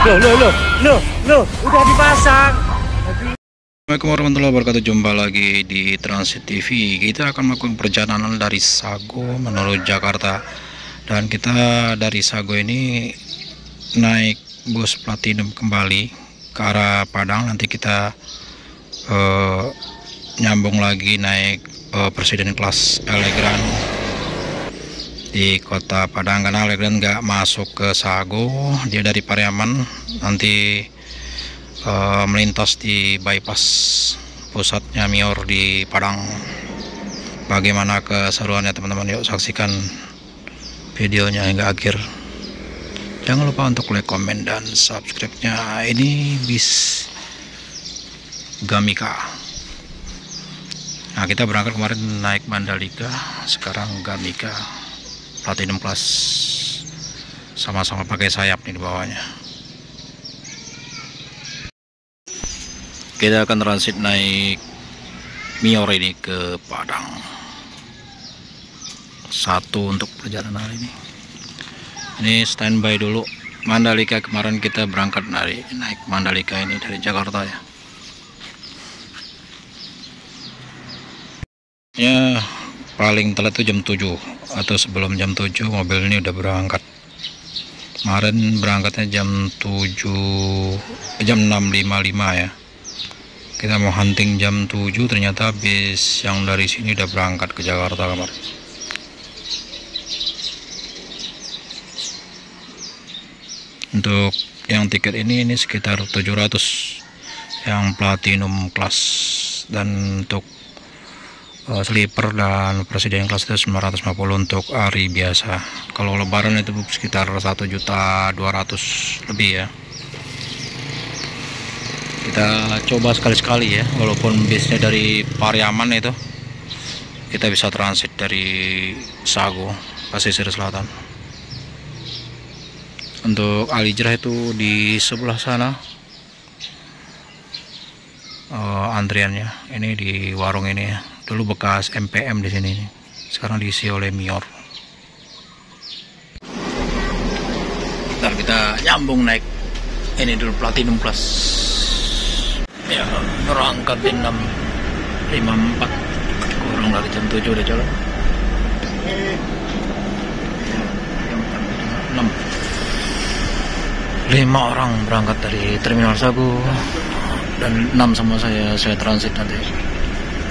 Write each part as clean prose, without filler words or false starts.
Loh, udah dipasang. Assalamualaikum warahmatullahi wabarakatuh. Jumpa lagi di Transit TV. Kita akan melakukan perjalanan dari Sago menuju Jakarta. Dan kita dari Sago ini naik bus Platinum kembali ke arah Padang. Nanti kita nyambung lagi naik Presiden kelas Elegran di kota Padang, karena Elegran nggak masuk ke Sago, dia dari Pariaman, nanti melintas di bypass pusatnya Mior di Padang. Bagaimana keseruannya teman-teman, yuk saksikan videonya hingga akhir. Jangan lupa untuk like, komen, dan subscribe-nya. Ini bis Gamika. Nah, kita berangkat kemarin naik Mandalika, sekarang Gamika Platinum Plus, sama-sama pakai sayap nih di bawahnya. Kita akan transit naik Mior ini ke Padang. Satu untuk perjalanan hari ini. Ini standby dulu. Mandalika kemarin kita berangkat naik Mandalika ini dari Jakarta ya. Ya paling telat itu jam 7 atau sebelum jam 7 mobil ini udah berangkat. Kemarin berangkatnya jam 6.55 ya. Kita mau hunting jam 7, ternyata bis yang dari sini udah berangkat ke Jakarta kemarin. Untuk yang tiket ini sekitar 700 yang Platinum Class, dan untuk sleeper dan Presiden kelas itu 950 untuk hari biasa. Kalau lebaran itu sekitar 1.200.000 lebih ya. Kita coba sekali-sekali ya, walaupun bisnya dari Pariaman itu, kita bisa transit dari Sago pesisir selatan. Untuk Alijrah itu di sebelah sana antriannya. Ini di warung ini ya. Dulu bekas MPM di sini, sekarang diisi oleh Mior. Ntar kita nyambung naik ini dulu Platinum Plus ya, berangkat di 6.54, kurang dari jam 7 udah jalan. 5 orang berangkat dari Terminal Sago, dan 6 sama saya transit nanti.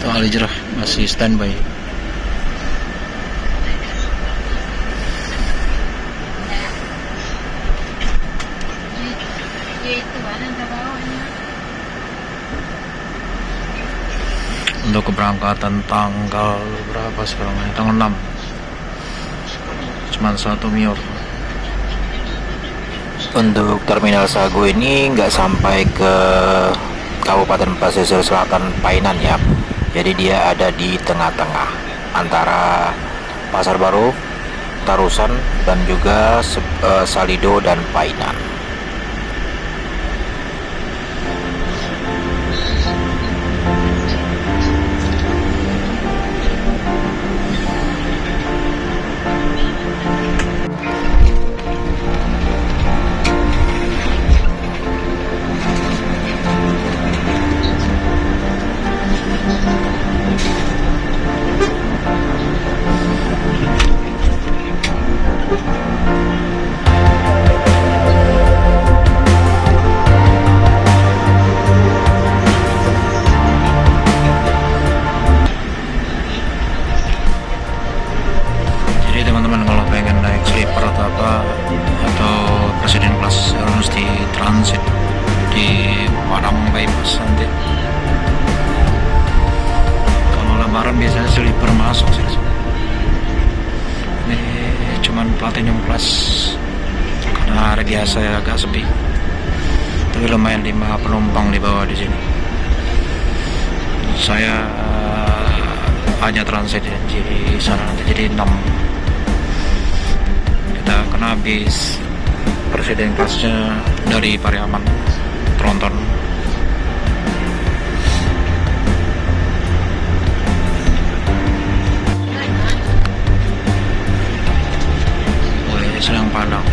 Itu Alijrah masih standby. Untuk keberangkatan tanggal berapa sekarang? Tanggal 6. Cuman satu Mior. Untuk Terminal Sago ini nggak sampai ke Kabupaten Pesisir Selatan Painan ya. Jadi dia ada di tengah-tengah antara Pasar Baru, Tarusan, dan juga Salido dan Painan. Atau Presiden kelas harus di transit di Padang bypass nanti. Kalau lebaran biasanya sleeper masuk sih. Ini cuman Platinum Plus karena hari biasa ya agak sepi. Tapi lumayan 5 penumpang di bawah di sini. Saya hanya transit di sana nanti, jadi 6. Karena bis Presiden kelasnya dari Pariaman, Tronton. Sedang Padang.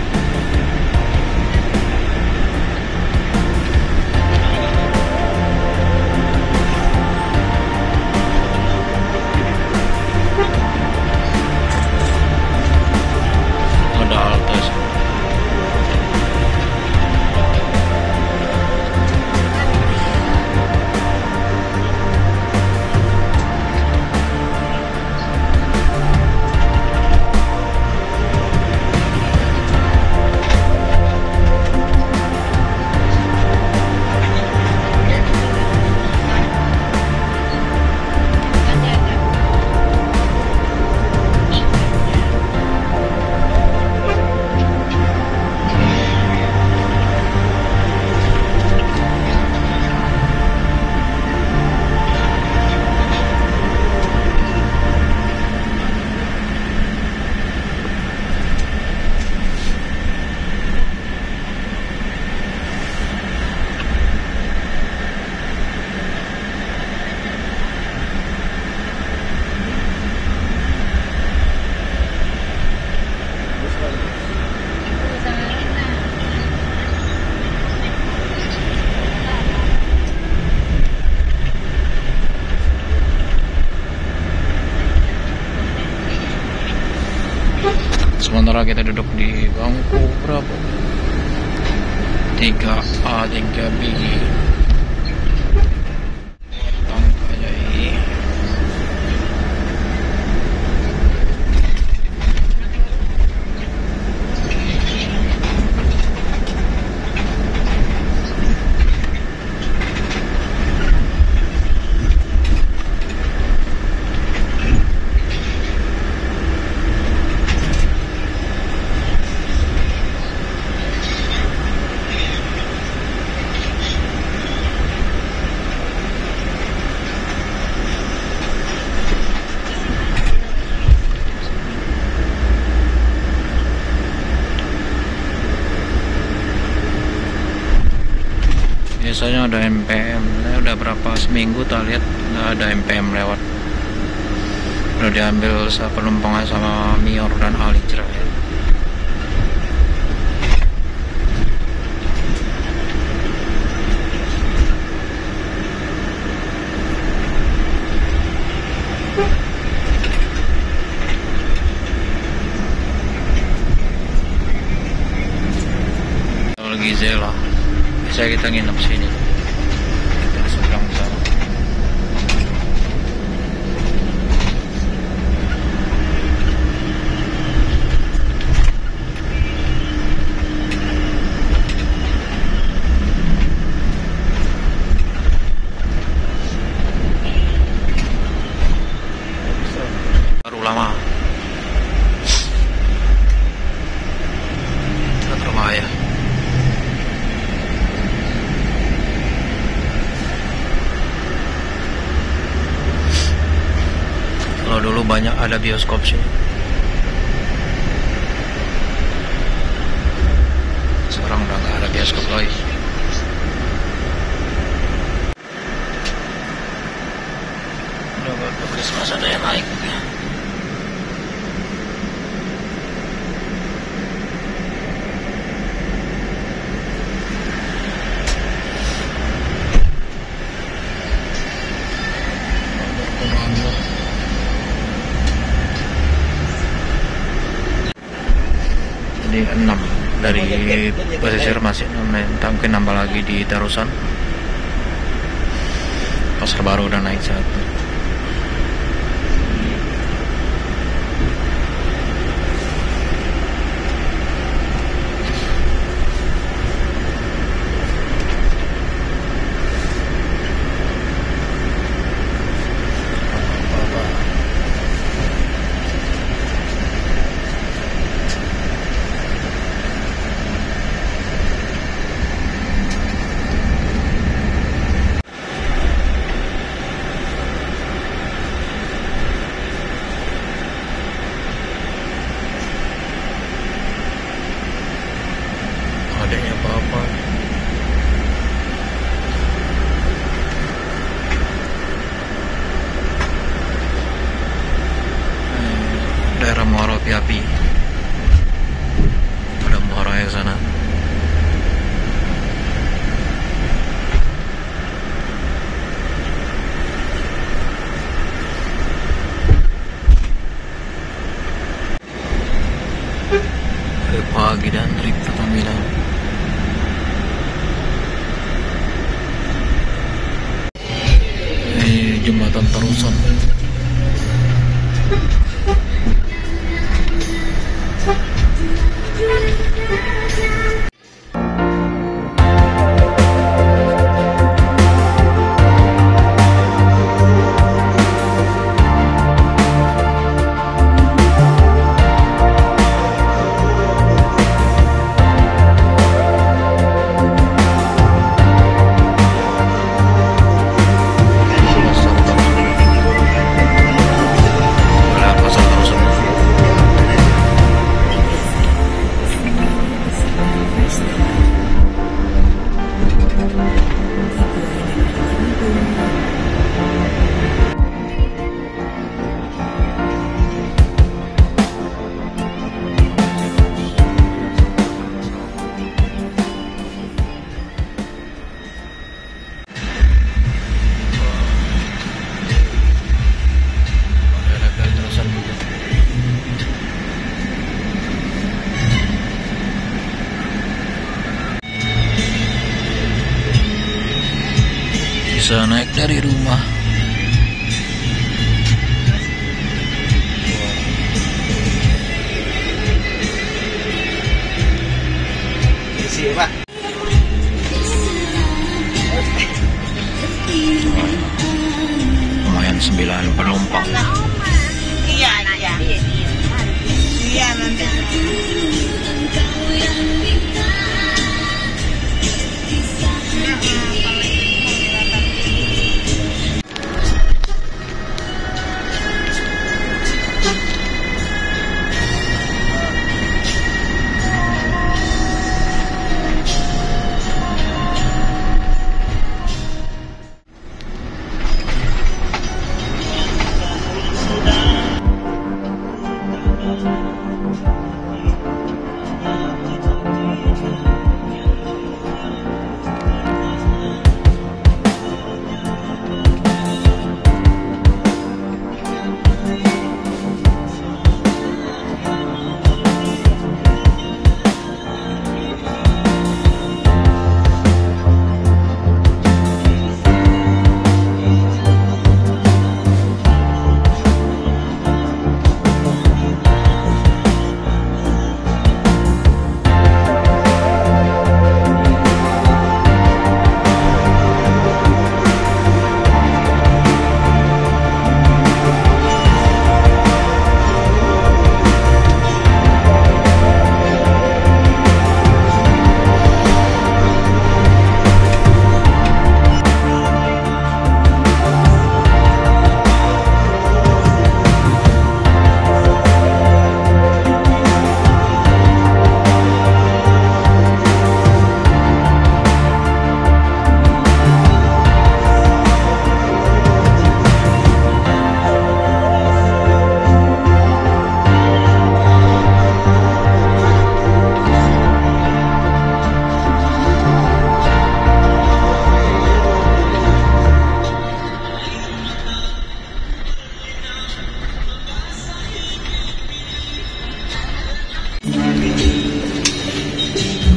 sementara kita duduk di bangku berapa? 3A 3B. Biasanya ada MPM, udah berapa seminggu tak lihat nggak ada MPM lewat. Udah diambil penumpangnya sama Mior dan Alitra ya. Lagi Zela. Biasa kita nginep sini. Kita seberang sana. Baru lama. Dekat rumah ya. Kalau dulu banyak ada bioskop sih. Sekarang udah nggak ada bioskop lagi. Udah waktu Christmas ada yang naik. Jadi 6 dari pesisir masih 6, mungkin nambah lagi di Terusan. Pasar Baru udah naik 1. Adanya apa-apa. Daerah Muara Api. Ada muara yang sana. Pagi dan trip Pertamina. Jembatan Terusan. bisa naik dari rumah. Isi, Pak. Lumayan 9 penumpang. Iya, iya. Iya, nanti.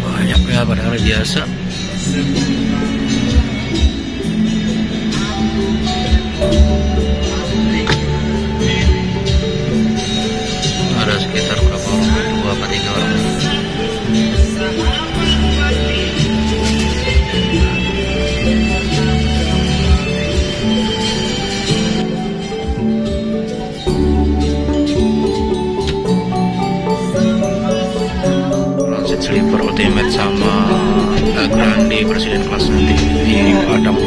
Banyak ya pada hari biasa. Ada sekitar berapa orang? 2 atau 3 orang. Transit Sleeper Ultimate sama Grande Presiden kelas nanti di Padang.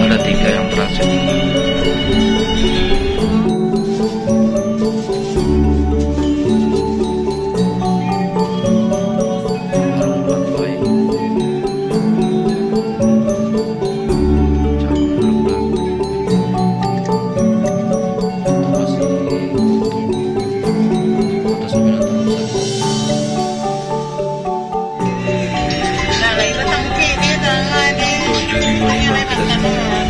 Ada 3 yang transit. Nah, ibu tangki dia jangan deh. 7.500 kita semua.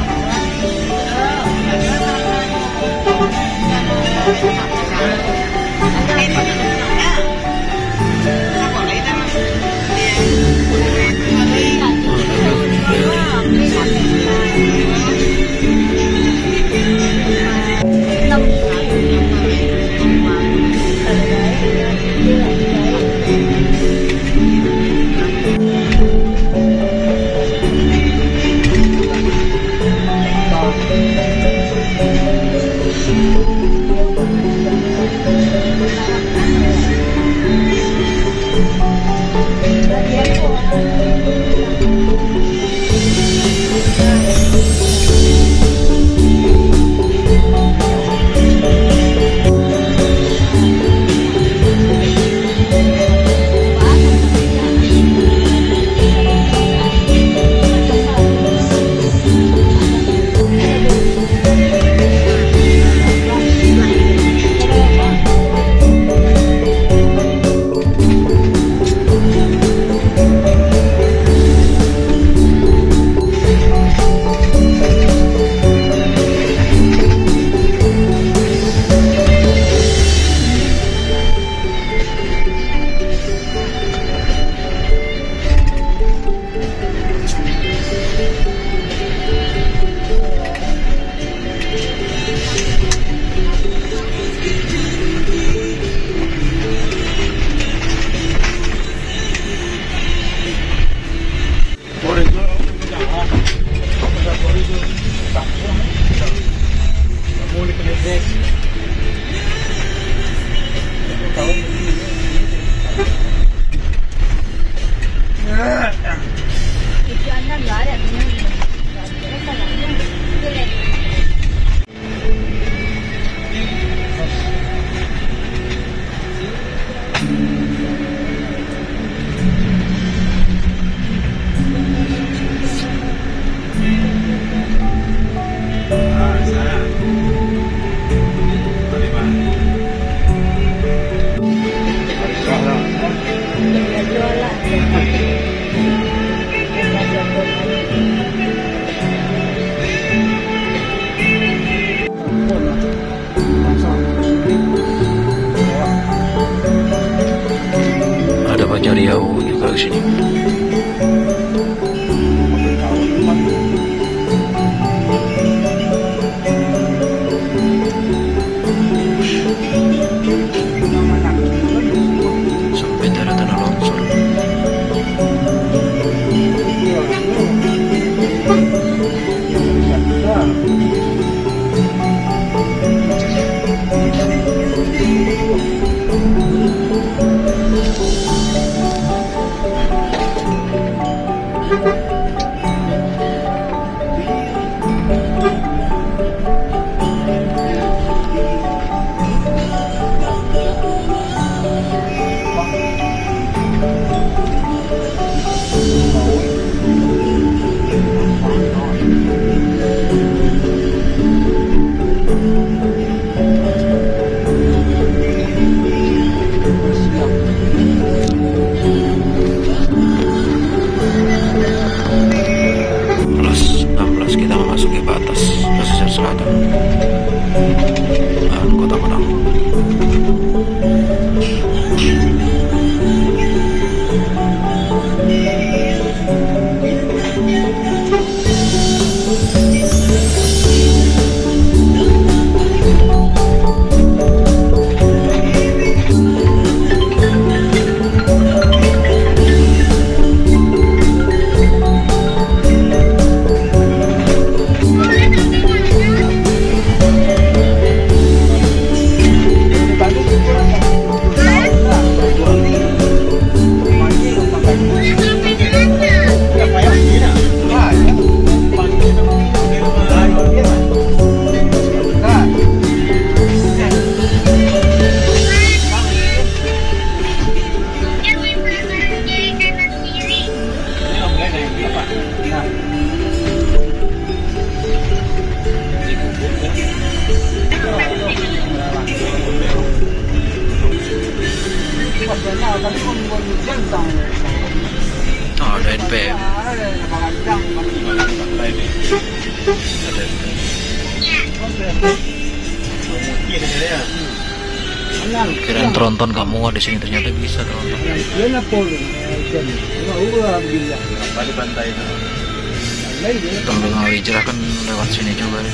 ke sini. Sampai ada tanah longsor. Kita memasuki batas pesisir selatan dan Kota Padang. Oh, ada NPM. Kirain tronton gak muat di sini, ternyata bisa tronton. Tembel Ngawijrah kan lewat sini juga.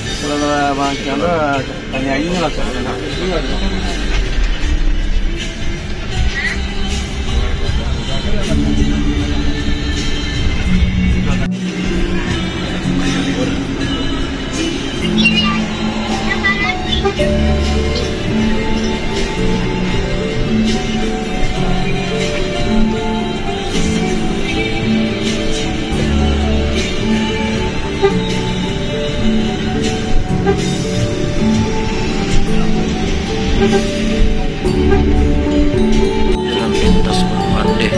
Jalan pintas Pandai.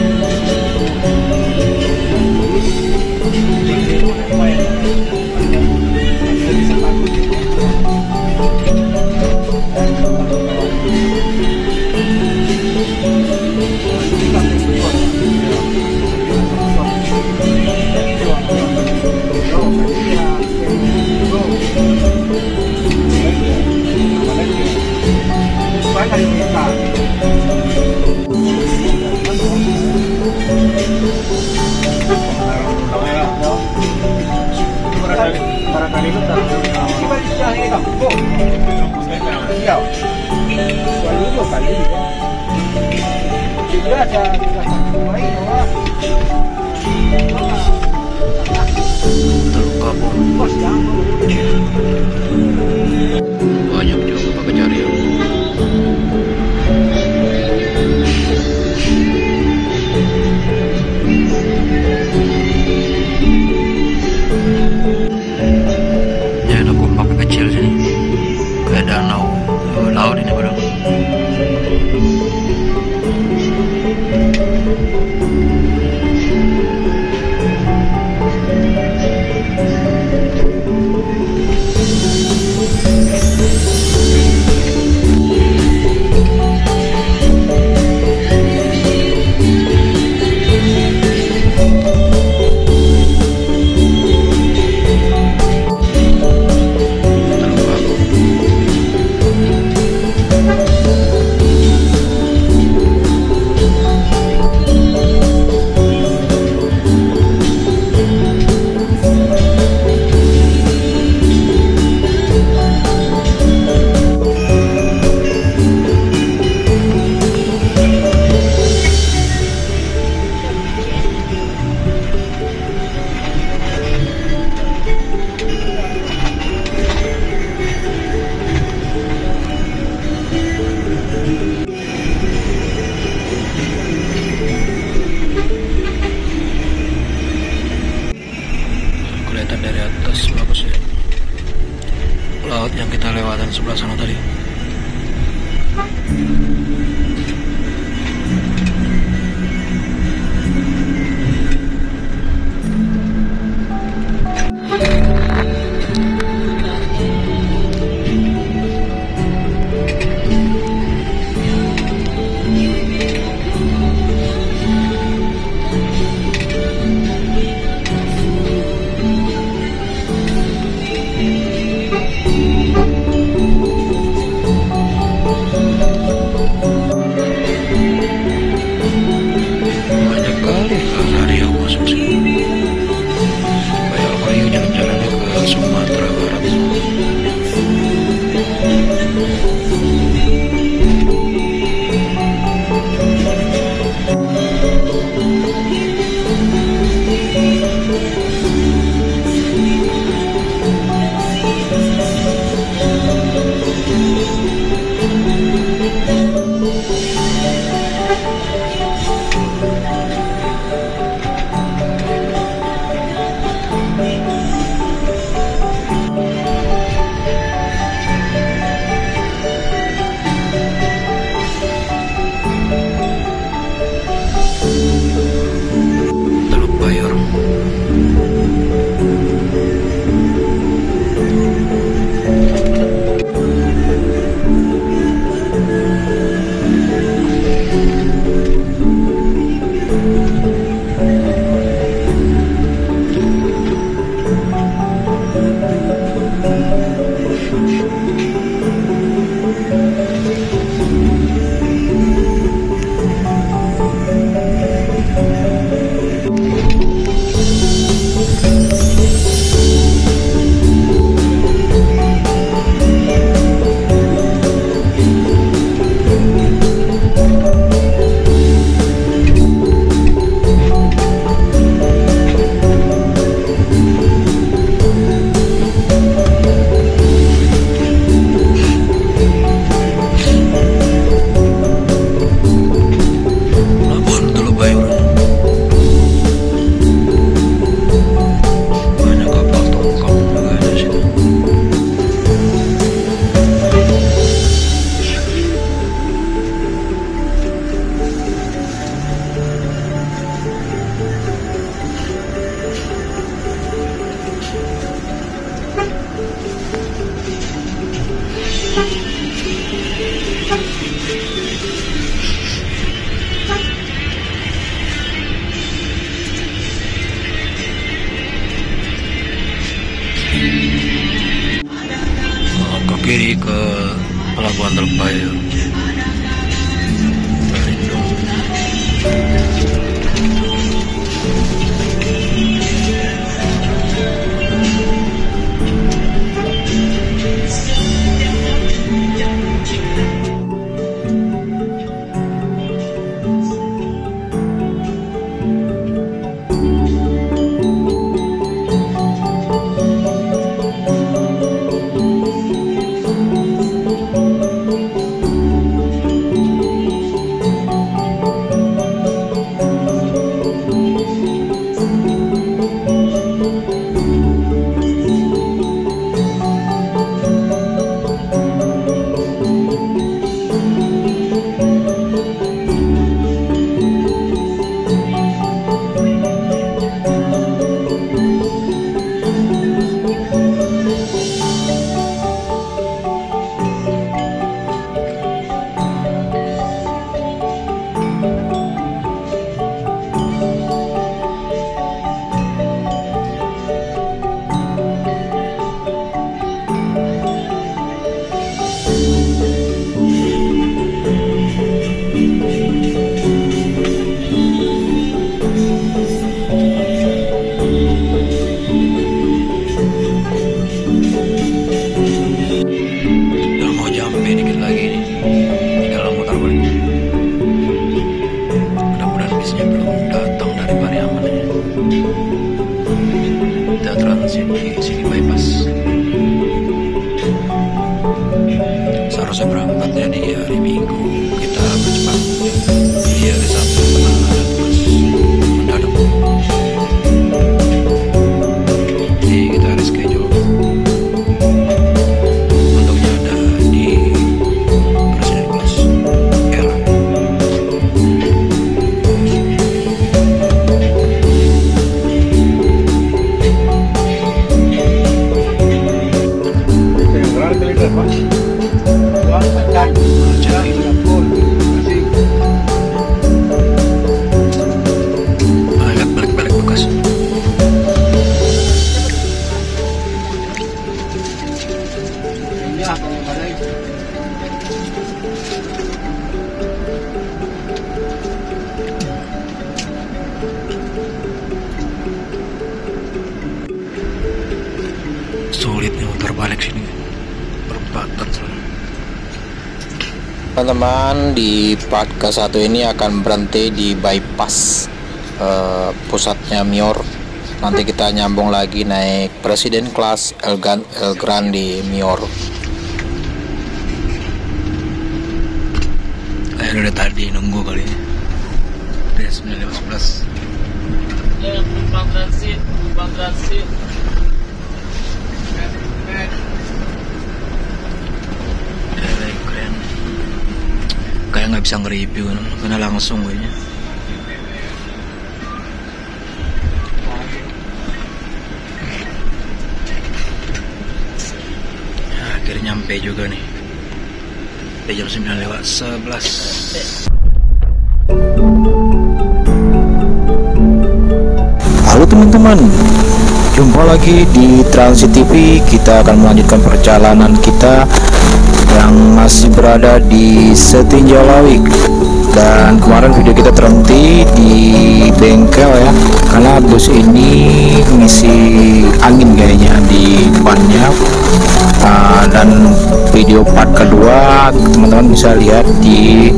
Banyak juga pencarian. Ya ada kompak kecil sini, kayak danau laut ini padahal. sebelah sana tadi. Ke kiri ke pelabuhan Teluk Bayur. Sini bypass. Seharusnya berangkatnya di hari Minggu, kita bercepat. Di hari Sabtu pernah ada tugas mendadak. Jadi kita reschedule. Untungnya ada sulitnya muter balik sini, perempatan soalnya. Teman-teman, di part ke-1 ini akan berhenti di bypass pusatnya Mior. Nanti kita nyambung lagi naik Presiden Class El Grande Mior. Udah tadi nunggu kali ini. Udah 9:15. Ya, penumpang transit. Keren. Kayak nggak bisa nge-review kan, karena langsung kayaknya. Ya, akhirnya nyampe juga nih. Udah jam 9:11. Halo teman-teman, jumpa lagi di Transit TV. Kita akan melanjutkan perjalanan kita yang masih berada di Setinjau Lawik. Dan kemarin video kita terhenti di bengkel ya, karena bus ini ngisi angin kayaknya di depannya. Dan video part kedua teman-teman bisa lihat di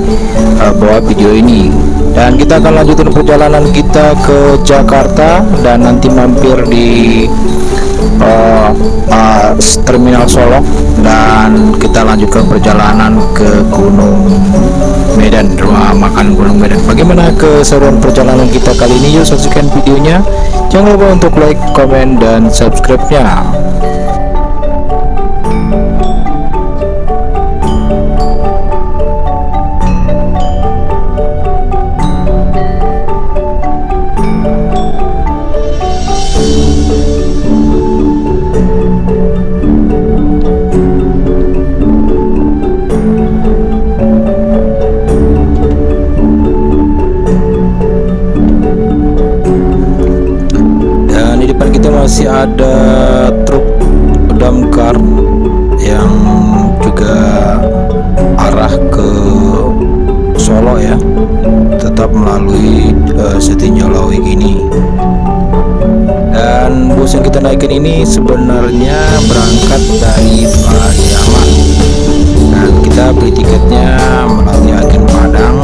bawah video ini. Dan kita akan lanjutkan perjalanan kita ke Jakarta dan nanti mampir di Terminal Solok, dan kita lanjutkan perjalanan ke Gunung Medan, rumah makan Gunung Medan. Bagaimana keseruan perjalanan kita kali ini? Yuk saksikan videonya. Jangan lupa untuk like, komen, dan subscribe-nya. Masih ada truk damkar yang juga arah ke Solo ya, tetap melalui Setinjau Lawik ini. Dan bus yang kita naikin ini sebenarnya berangkat dari Pariaman, dan kita beli tiketnya melalui agen Padang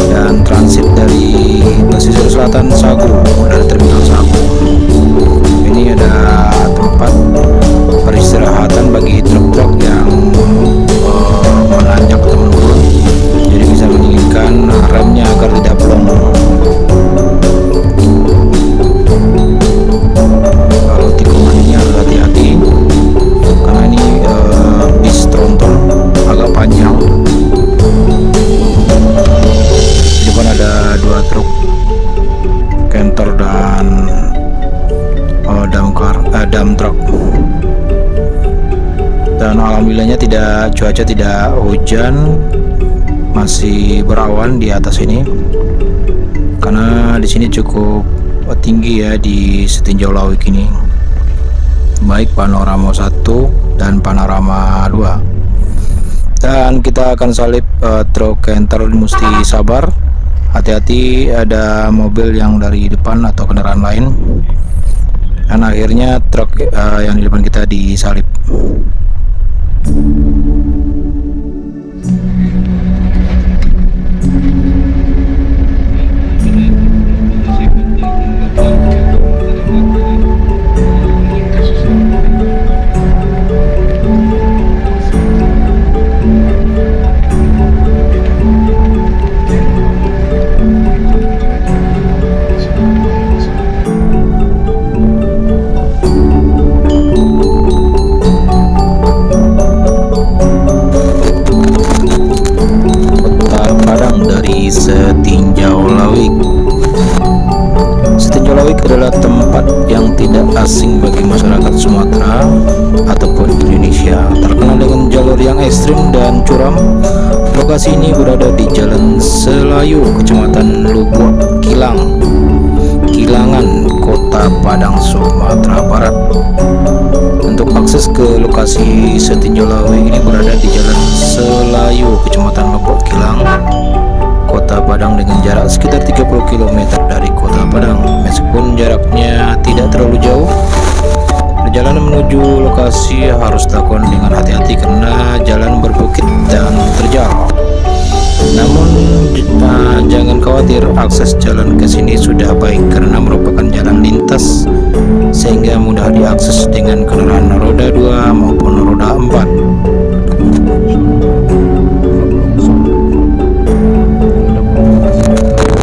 dan transit dari pesisir selatan Sagu, dari Terminal Sagu. Ini ada tempat peristirahatan bagi truk-truk yang menanjak atau menurun, jadi bisa mendinginkan remnya agar tidak blong. Kalau tikungannya harus hati-hati karena ini bis tronton agak panjang. Di depan ada 2 truk Canter dan dump truck. Dan alhamdulillahnya cuaca tidak hujan, masih berawan di atas ini karena di sini cukup tinggi ya di Setinjau Lawik ini, baik panorama 1 dan panorama 2. Dan kita akan salip truk Canter, mesti sabar, hati-hati ada mobil yang dari depan atau kendaraan lain. Dan akhirnya truk yang di depan kita disalip. Setinjau Lawik. Setinjau Lawik adalah tempat yang tidak asing bagi masyarakat Sumatera ataupun Indonesia. Terkenal dengan jalur yang ekstrim dan curam. Lokasi ini berada di Jalan Selayu, Kecamatan Lubuk Kilangan, Kota Padang, Sumatera Barat. Untuk akses ke lokasi Setinjau Lawik ini berada di Jalan Selayu, Kecamatan Lubuk Kilang, Kota Padang, dengan jarak sekitar 30 km dari Kota Padang. Meskipun jaraknya tidak terlalu jauh, perjalanan menuju lokasi harus dilakukan dengan hati-hati karena jalan berbukit dan terjal. Namun jangan khawatir, akses jalan ke sini sudah baik karena merupakan jalan lintas sehingga mudah diakses dengan kendaraan roda 2 maupun roda 4.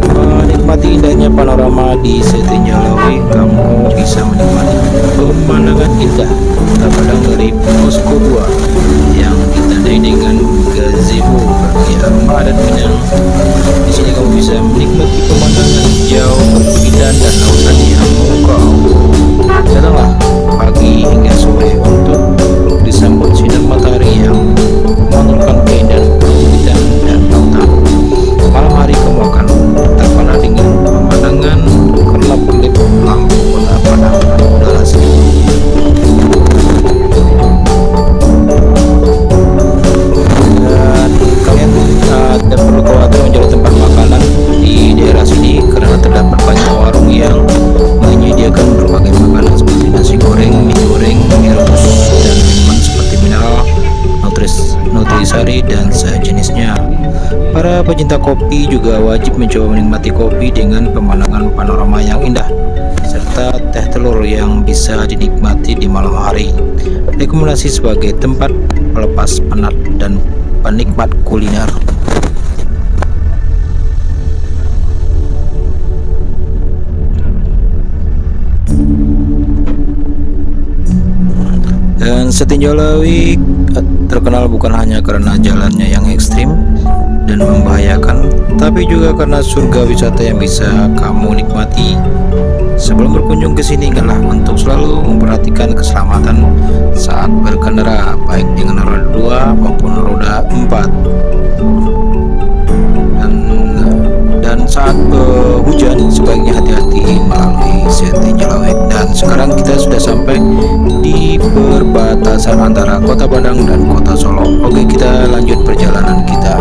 Menikmati indahnya panorama di Setinjau Lawi, kamu bisa menikmati pemandangan indah Kota Padang dari posko 2 yang ditandai dengan gazebo bagi rumah adat Minang. Di sini kamu bisa menikmati pemandangan hijau, perbukitan dan lautan yang memukau. Datanglah pagi hingga sore untuk disambut sinar matahari yang memancarkan keindahan perbukitan dan lautan. Malam hari kamu akan terpana dengan pemandangan kerlap-kerlip lampu Kota Padang dan udara sejuk. Dan kalian tidak perlu khawatir mencari tempat makanan di daerah sini karena terdapat banyak warung yang menyediakan berbagai makanan seperti nasi goreng, mie rebus, dan minuman seperti mineral, nutrisari, dan sejenisnya. Para pecinta kopi juga wajib mencoba menikmati kopi dengan pemandangan panorama yang indah serta teh telur yang bisa dinikmati di malam hari. Rekomendasi sebagai tempat pelepas penat dan penikmat kuliner. Dan Setinjau Lawi terkenal bukan hanya karena jalannya yang ekstrim dan membahayakan, tapi juga karena surga wisata yang bisa kamu nikmati. Sebelum berkunjung ke sini, ingatlah untuk selalu memperhatikan keselamatan saat berkendara, baik dengan roda 2 maupun roda 4. Dan saat hujan sebaiknya hati-hati melalui Setinjau Lawi. Dan sekarang kita sudah sampai di perbatasan antara Kota Padang dan Kota Solo. Oke, kita lanjut perjalanan kita.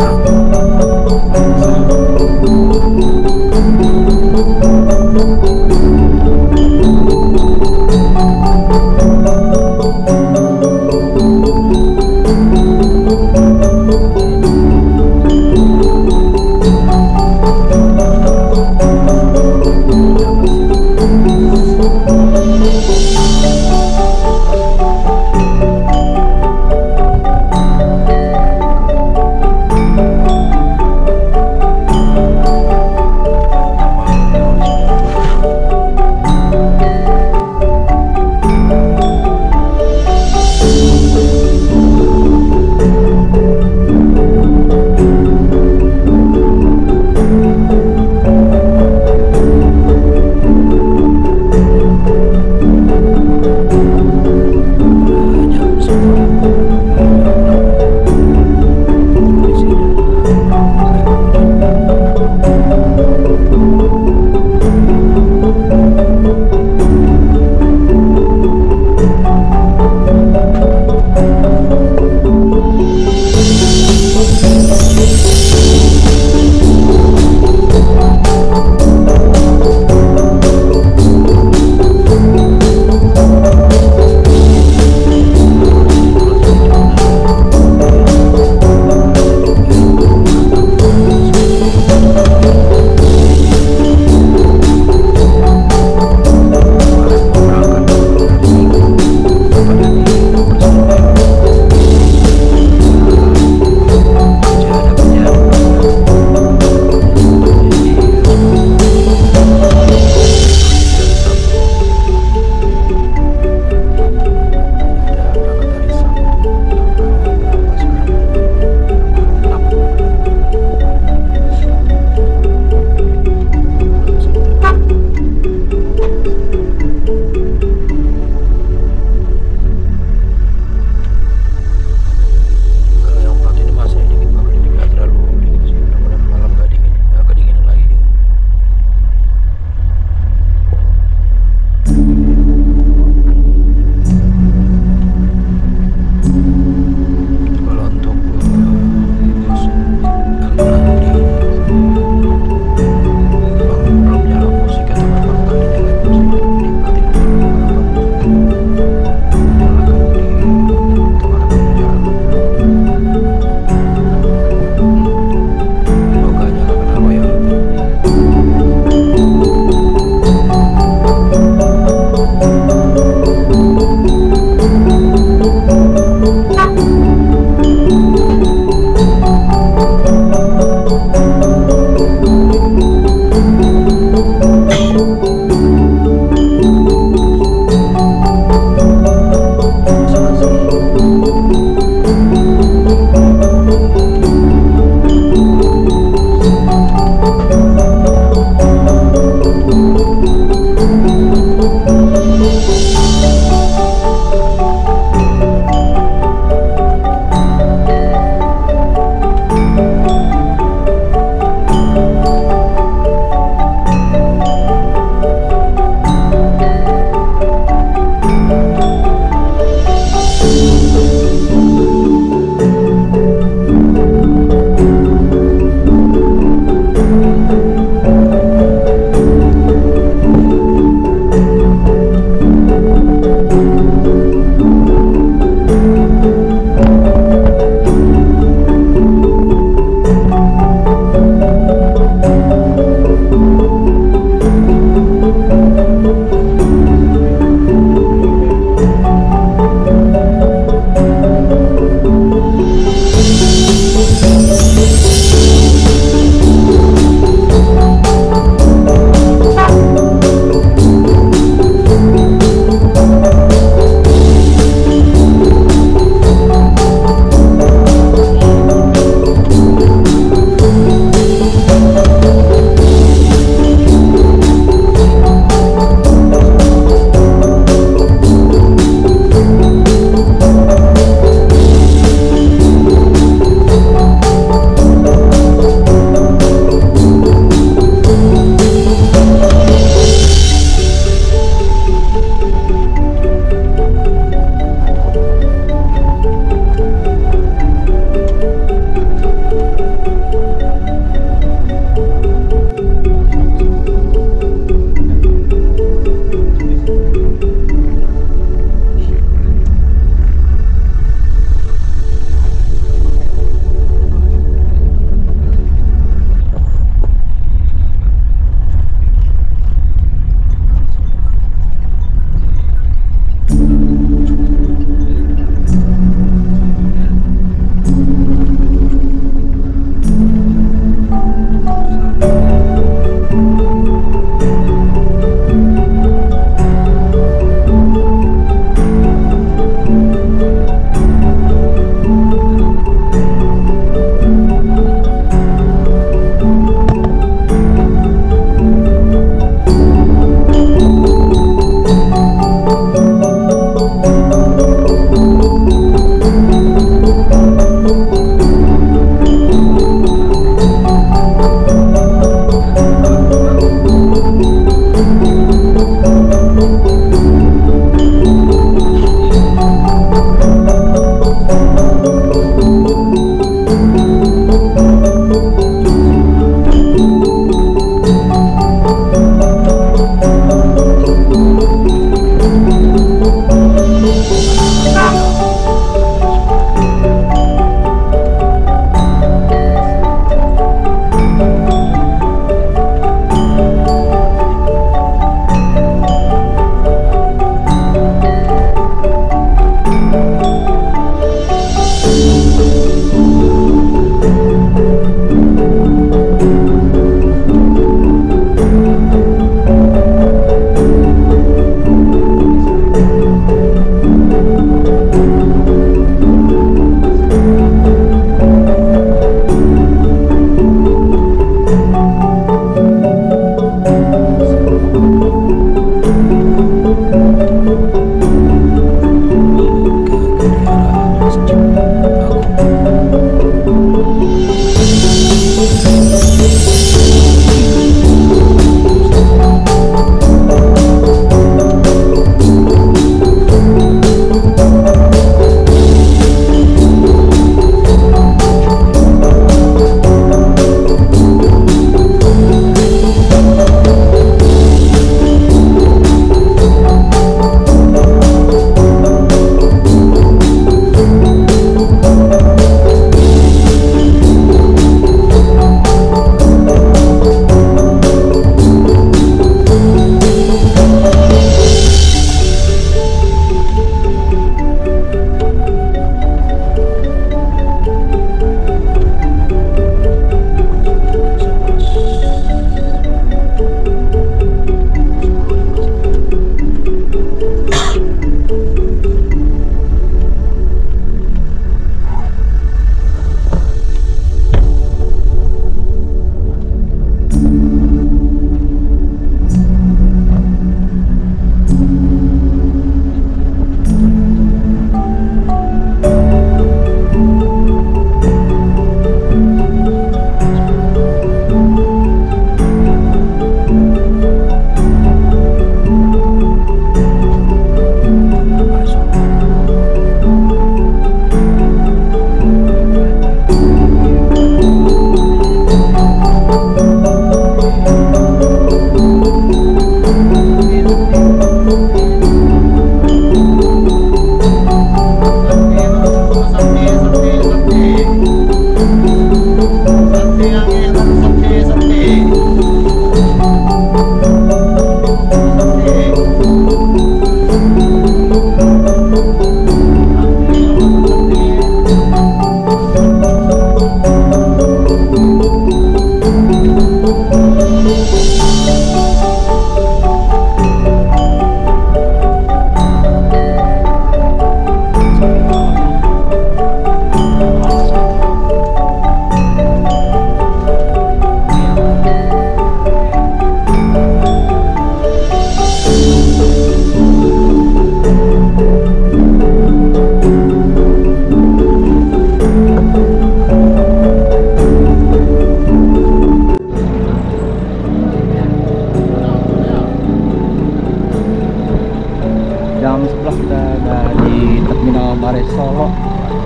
Jam 11 kita ada di Terminal Bares Solo.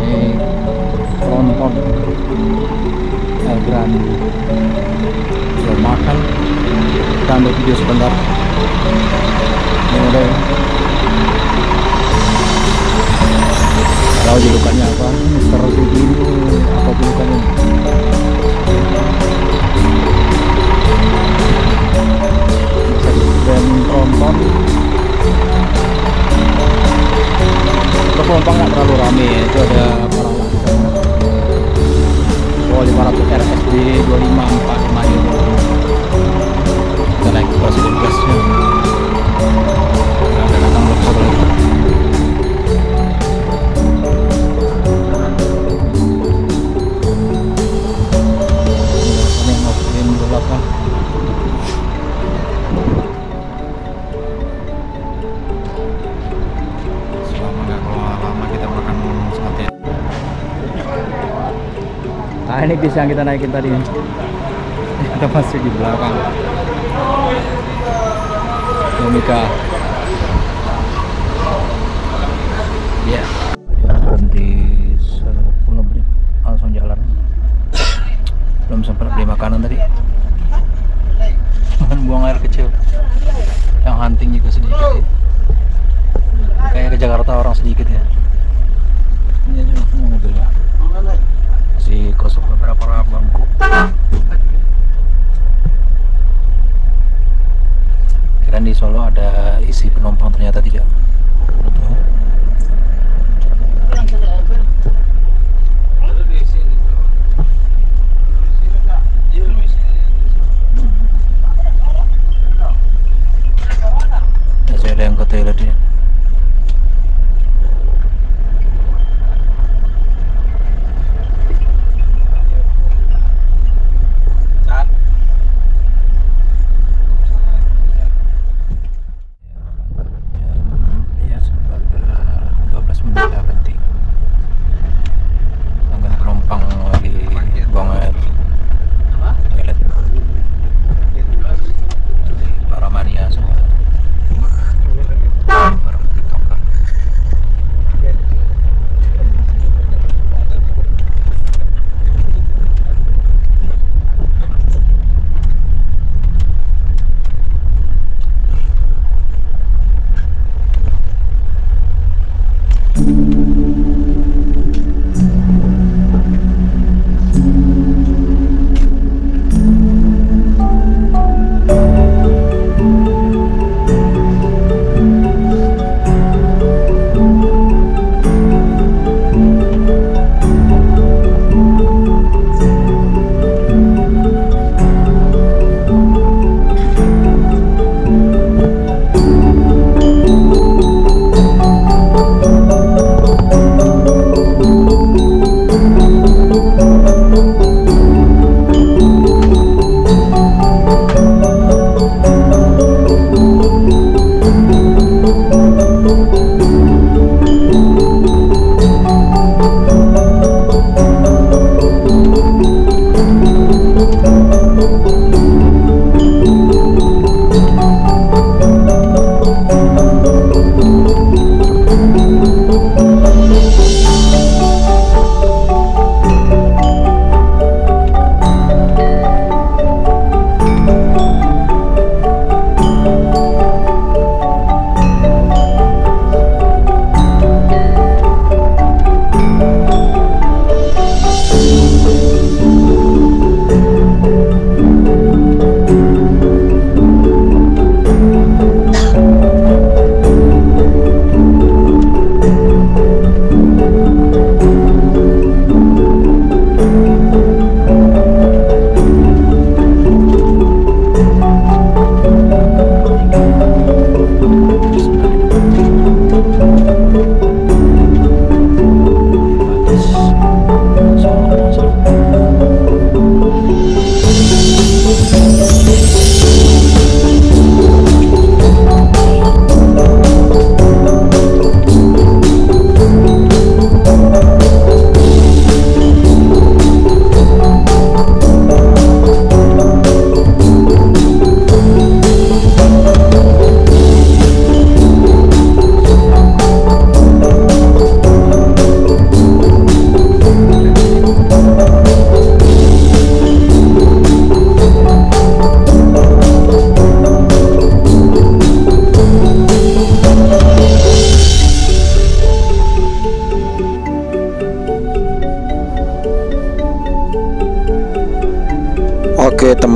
Ini penonton Elgrand belum makan. Kita ambil video sebentar. Ini udah tahu julukannya apa, Mister Segini apa julukannya. Bisa dan penonton. Penumpang nggak terlalu rame, itu ada para laksana. Oh, 500 RSD 2545 euro. Kita naik ke Presiden Class-nya. Ada datang lokal lagi. Ini yang ngobrolin di belakang. Nah, ini bis yang kita naikin tadi. Kita masih di belakang. Domika. Ya. Berhenti 10 menit. Langsung jalan. Belum sempat beli makanan tadi. Buang air kecil. Yang hunting juga sedikit. Kayak ke Jakarta orang sedikit ya. Ini aja semua mobilnya. Masih kosong beberapa bangku. Kirain di Solo ada isi penumpang, ternyata tidak. Masih ada yang ke toilet ya. Ya,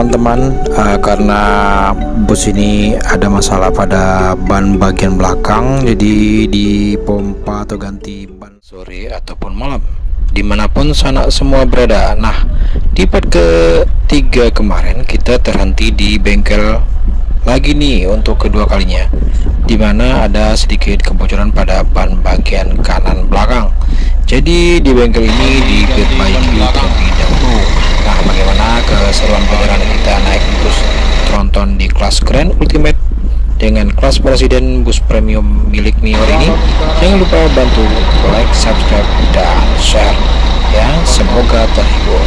teman-teman, karena bus ini ada masalah pada ban bagian belakang, jadi dipompa atau ganti ban sore ataupun malam, dimanapun sanak semua berada. Nah, di part ketiga kemarin kita terhenti di bengkel lagi nih untuk kedua kalinya, dimana ada sedikit kebocoran pada ban bagian kanan belakang. Jadi di bengkel ini diperbaiki terlebih dahulu. Nah, bagaimana keseruan perjalanan kita naik bus tronton di kelas Grand Ultimate dengan kelas presiden bus premium milik Mior ini? Jangan lupa bantu like, subscribe, dan share ya. Semoga terhibur.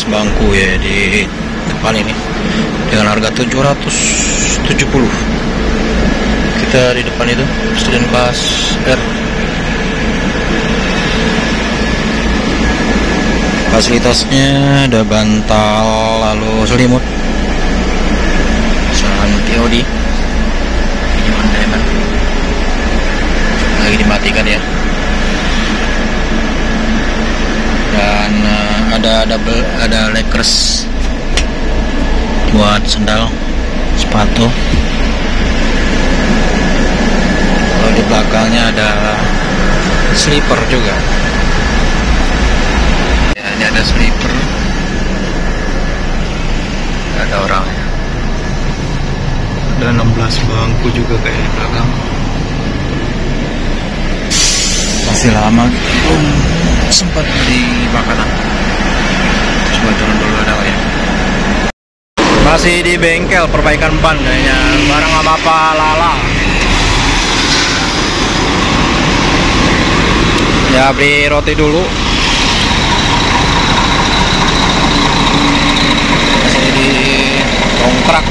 Bangku ya di depan ini dengan harga 770. Kita di depan itu student kelas R. Fasilitasnya ada bantal, lalu selimut, saran TOD, pinjaman diamond, lagi dimatikan ya. Dan ada leggers buat sendal, sepatu. Kalau di belakangnya ada slipper juga. Ya, ini ada slipper. Ada orangnya. Ada 16 bangku juga kayak di belakang. Masih lama belum sempat beli makanan. Coba turun dulu ada ya. Masih di bengkel perbaikan ban kayaknya, barang sama apa Lala. Ya, beli roti dulu. Masih di dongkrak.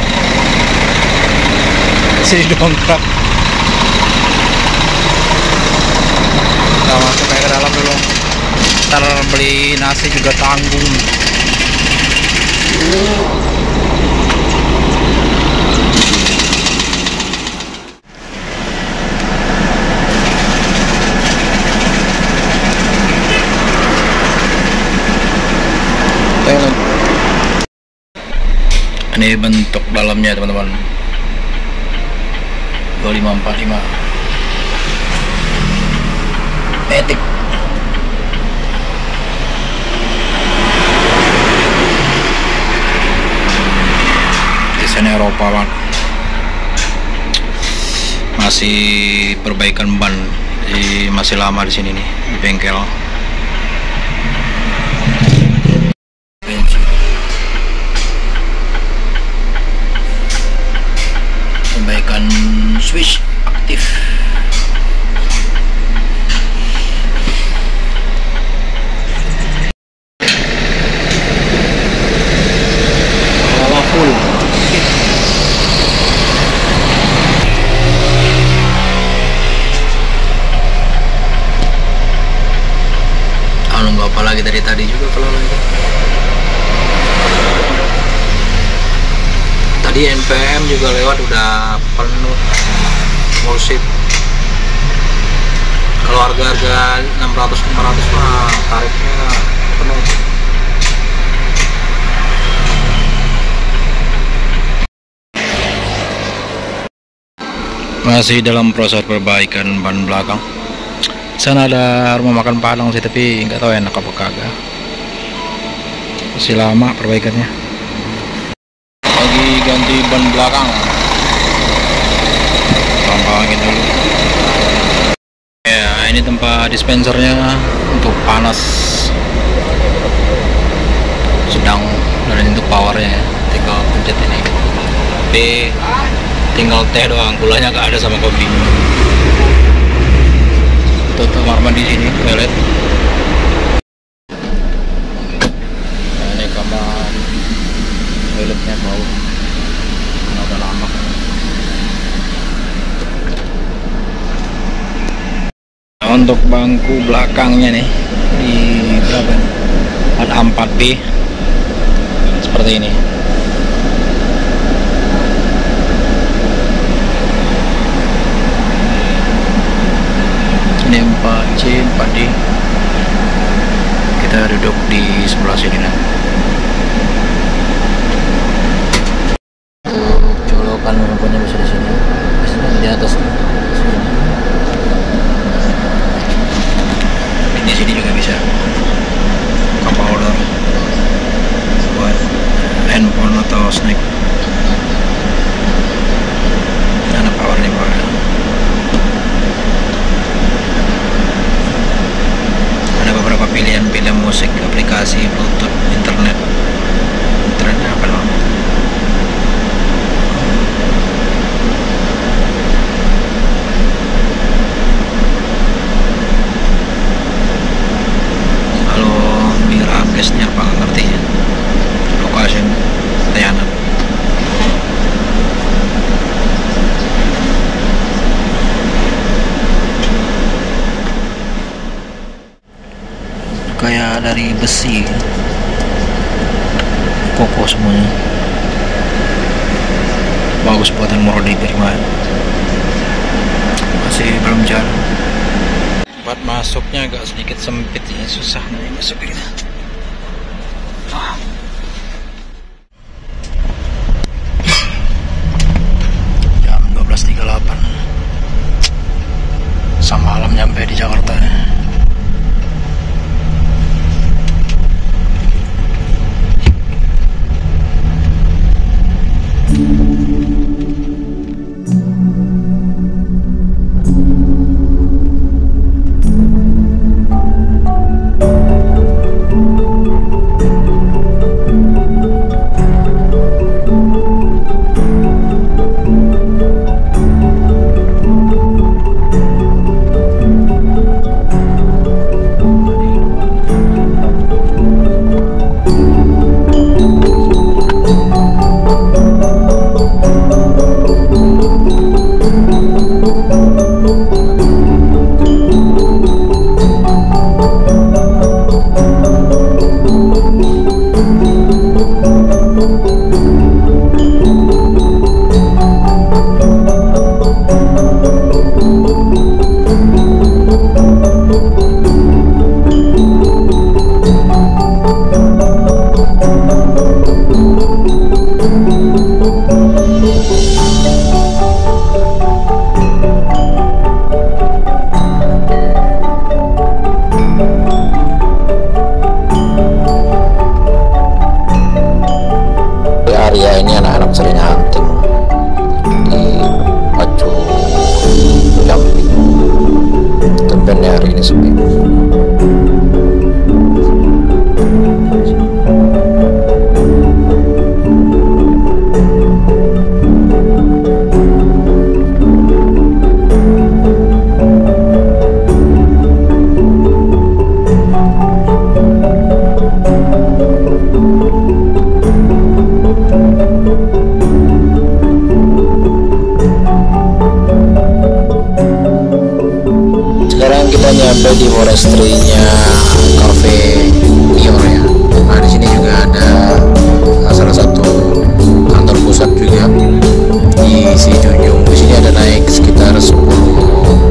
Masih di dongkrak. Kita masuk kayak ke dalam dulu. Ntar beli nasi juga tanggung. Ini bentuk dalamnya teman-teman, 2545 Matic. Desain Eropa banget. Masih perbaikan ban, jadi masih lama di sini nih di bengkel. Perbaikan switch aktif. Apalagi dari tadi juga kalau lagi. Tadi NPM juga lewat udah penuh full ship. Kalau harga-harga 600-500 mah tarifnya penuh. Masih dalam proses perbaikan ban belakang. Sana ada rumah makan Padang sih, tapi nggak tahu enak apa kagak. Masih lama perbaikannya. Lagi ganti ban belakang. Tampangin dulu. Ya, ini tempat dispensernya untuk panas. Sedang, dan untuk powernya ya. Tinggal pencet ini. Tapi tinggal teh doang, gulanya nggak ada sama kopi. Tutup kamar mandi sini, toilet. Nah, ini kamar toiletnya bau, udah lama. Nah, untuk bangku belakangnya nih di berapa? Ada 4B seperti ini. Presidenan. Colokan rumputnya bisa di sini, di atas sini. Di sini juga bisa cup holder buat handphone atau snack. Ada power limper. Ada beberapa pilihan musik, aplikasi, Bluetooth, internetnya apa namanya? Kalau Mira Place-nya apa nggak ngerti ya? Lokasi Teanan. Kayak dari besi, kokoh semuanya, bagus buatan murah di Piriman. Masih belum jalan. Tempat masuknya agak sedikit sempit ya, susah nih masuk gitu. Jam 12.38, sama malam nyampe di Jakarta. Area ini anak-anak sering hunting di Pacu Jambi. Tempatnya hari ini sepi. Sekarang kita nyampe di forestry-nya Cafe Mior ya. Nah, di sini juga ada salah satu kantor pusat juga di Sijunjung. Di sini ada naik sekitar 10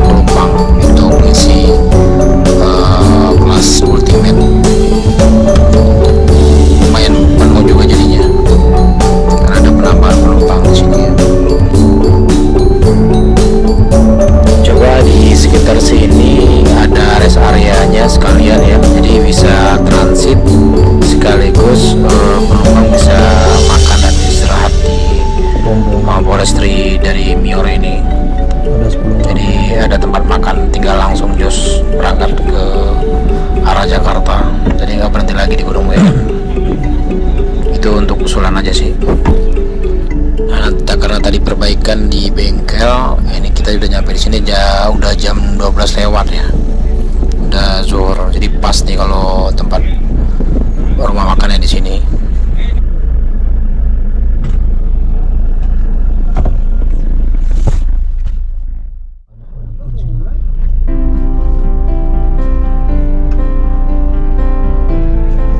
penumpang untuk mengisi kelas ultimate. Lumayan penuh juga jadinya karena ada penambahan penumpang di sini ya. Coba di sekitar sini ada rest areanya sekalian ya, jadi bisa transit sekaligus penumpang bisa makan dan istirahat di forestry dari Mior ini. Jadi ada tempat makan, tinggal langsung jos berangkat ke arah Jakarta, jadi nggak berhenti lagi di Gunung Wetan. Itu untuk usulan aja sih. Nah, karena tadi perbaikan di bengkel, ini kita udah nyampe di sini udah jam 12 lewat ya, udah zuhur, jadi pas nih kalau tempat rumah makannya di sini.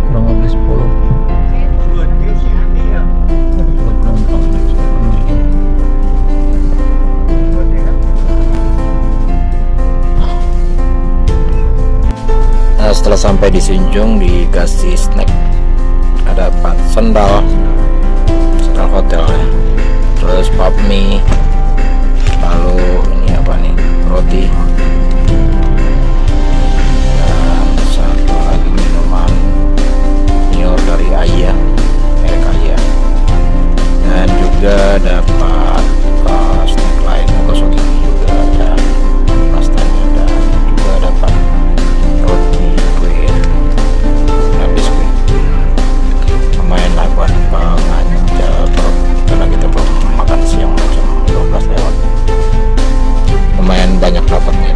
Kurang lebih 10. Setelah sampai di Sijunjung dikasih snack dapat sendal hotel ya, terus pop mie, lalu ini apa nih, roti, dan satu lagi minuman Nior dari Aya, merek Aya, dan juga dapat snack lain, gosok gigi juga ada pastinya, dan juga dapat roti, kue, dan biskuit. Lumayan lah buat penganjar perut, karena kita belum makan siang jam 12 lewat. Lumayan banyak dapatnya.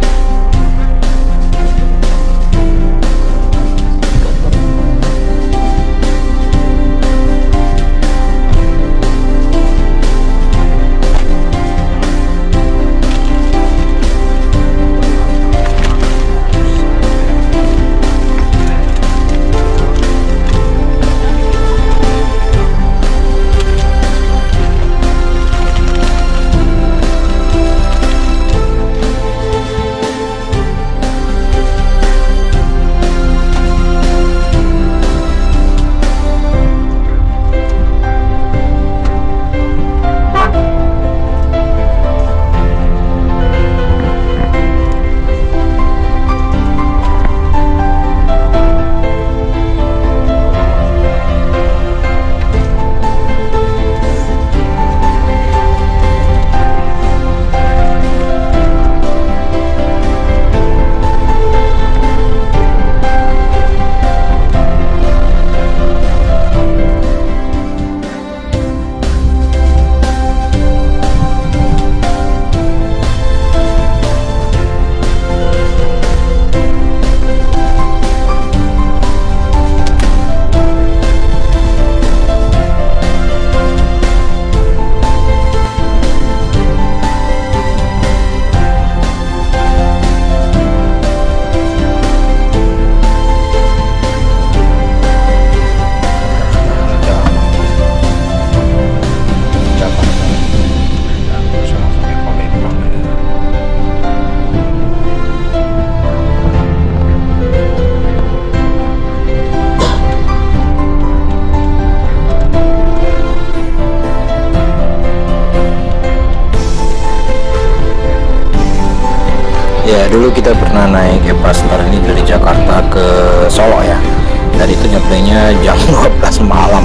Ya, dulu kita pernah naik Epastar ini dari Jakarta ke Solo ya, dan itu nyampainya jam 12 malam.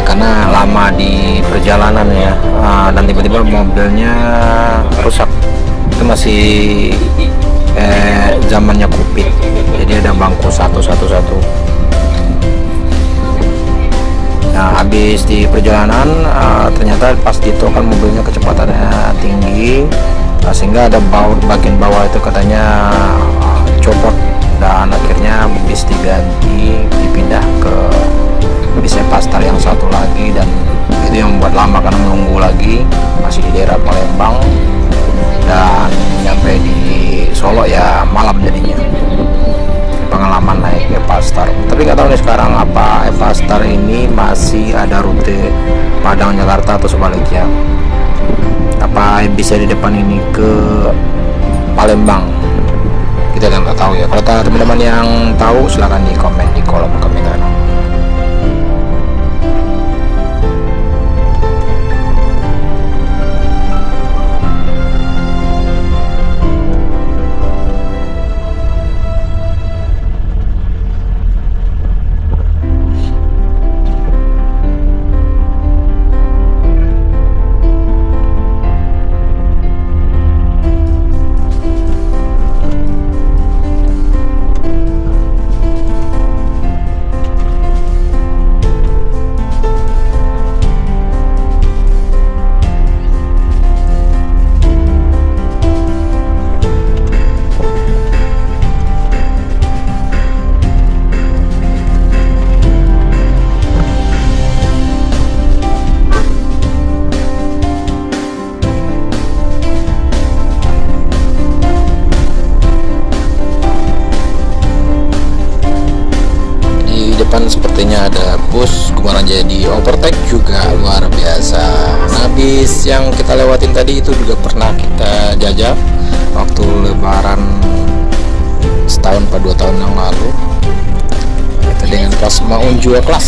Karena lama di perjalanan ya, dan tiba-tiba mobilnya rusak. Itu masih zamannya Covid, jadi ada bangku satu. Nah, habis di perjalanan ternyata pas ditolkan mobilnya kecepatannya tinggi, sehingga ada bagian bawah itu katanya copot, dan akhirnya bis diganti, dipindah ke bis Epastar yang satu lagi, dan itu yang membuat lama karena menunggu lagi, masih di daerah Palembang, dan nyampe di Solo ya malam jadinya. Pengalaman naik Epastar, tapi nggak tahu nih sekarang apa Epastar ini masih ada rute Padang Jakarta atau sebaliknya, apa bisa di depan ini ke Palembang, kita kan nggak tahu ya. Kalau teman-teman yang tahu silahkan di komen di kolom komentar. Sepertinya ada bus, kemarin jadi overtake juga luar biasa. Nah, bis yang kita lewatin tadi itu juga pernah kita jajal waktu lebaran setahun atau 2 tahun yang lalu. Kita dengan kelas Maunjua kelas.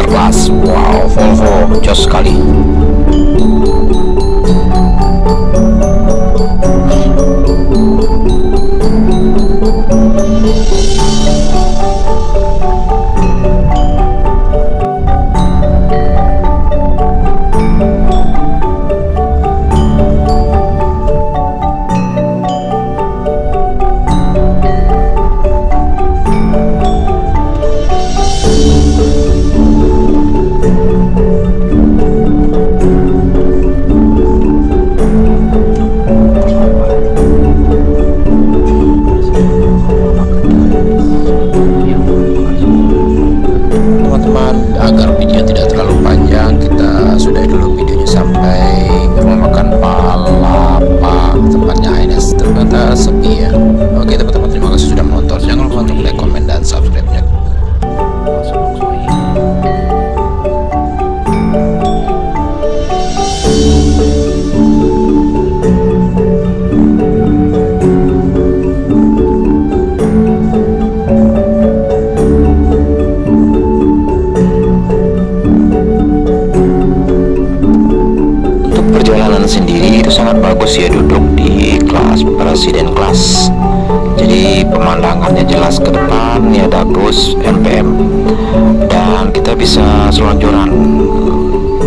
Interclass. Wow, Volvo jos sekali. Agar video tidak terlalu panjang, kita sudahi dulu videonya sampai rumah makan Palapa, tempatnya INS. Ternyata sepi ya. Oke teman-teman, terima kasih sudah menonton. Jangan lupa untuk like, komen, dan subscribe-nya. Perjalanan sendiri itu sangat bagus ya, duduk di kelas presiden kelas. Jadi pemandangannya jelas ke depan, ini ada bus MPM dan kita bisa selonjoran,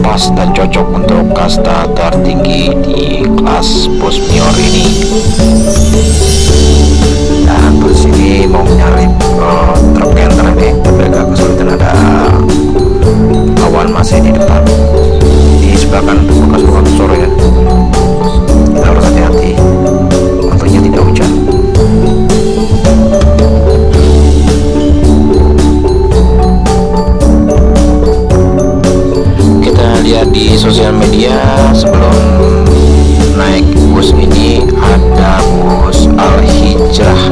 pas dan cocok untuk kasta tertinggi di kelas bus Mior ini. Dan bus ini mau menyalip truk canter nih, tapi agak kesulitan, ada awan masih di depan. Di sebelah kanan bekas longsor ya, kita harus hati-hati, untungnya tidak hujan. Kita lihat di sosial media sebelum naik bus ini ada bus Al-Hijrah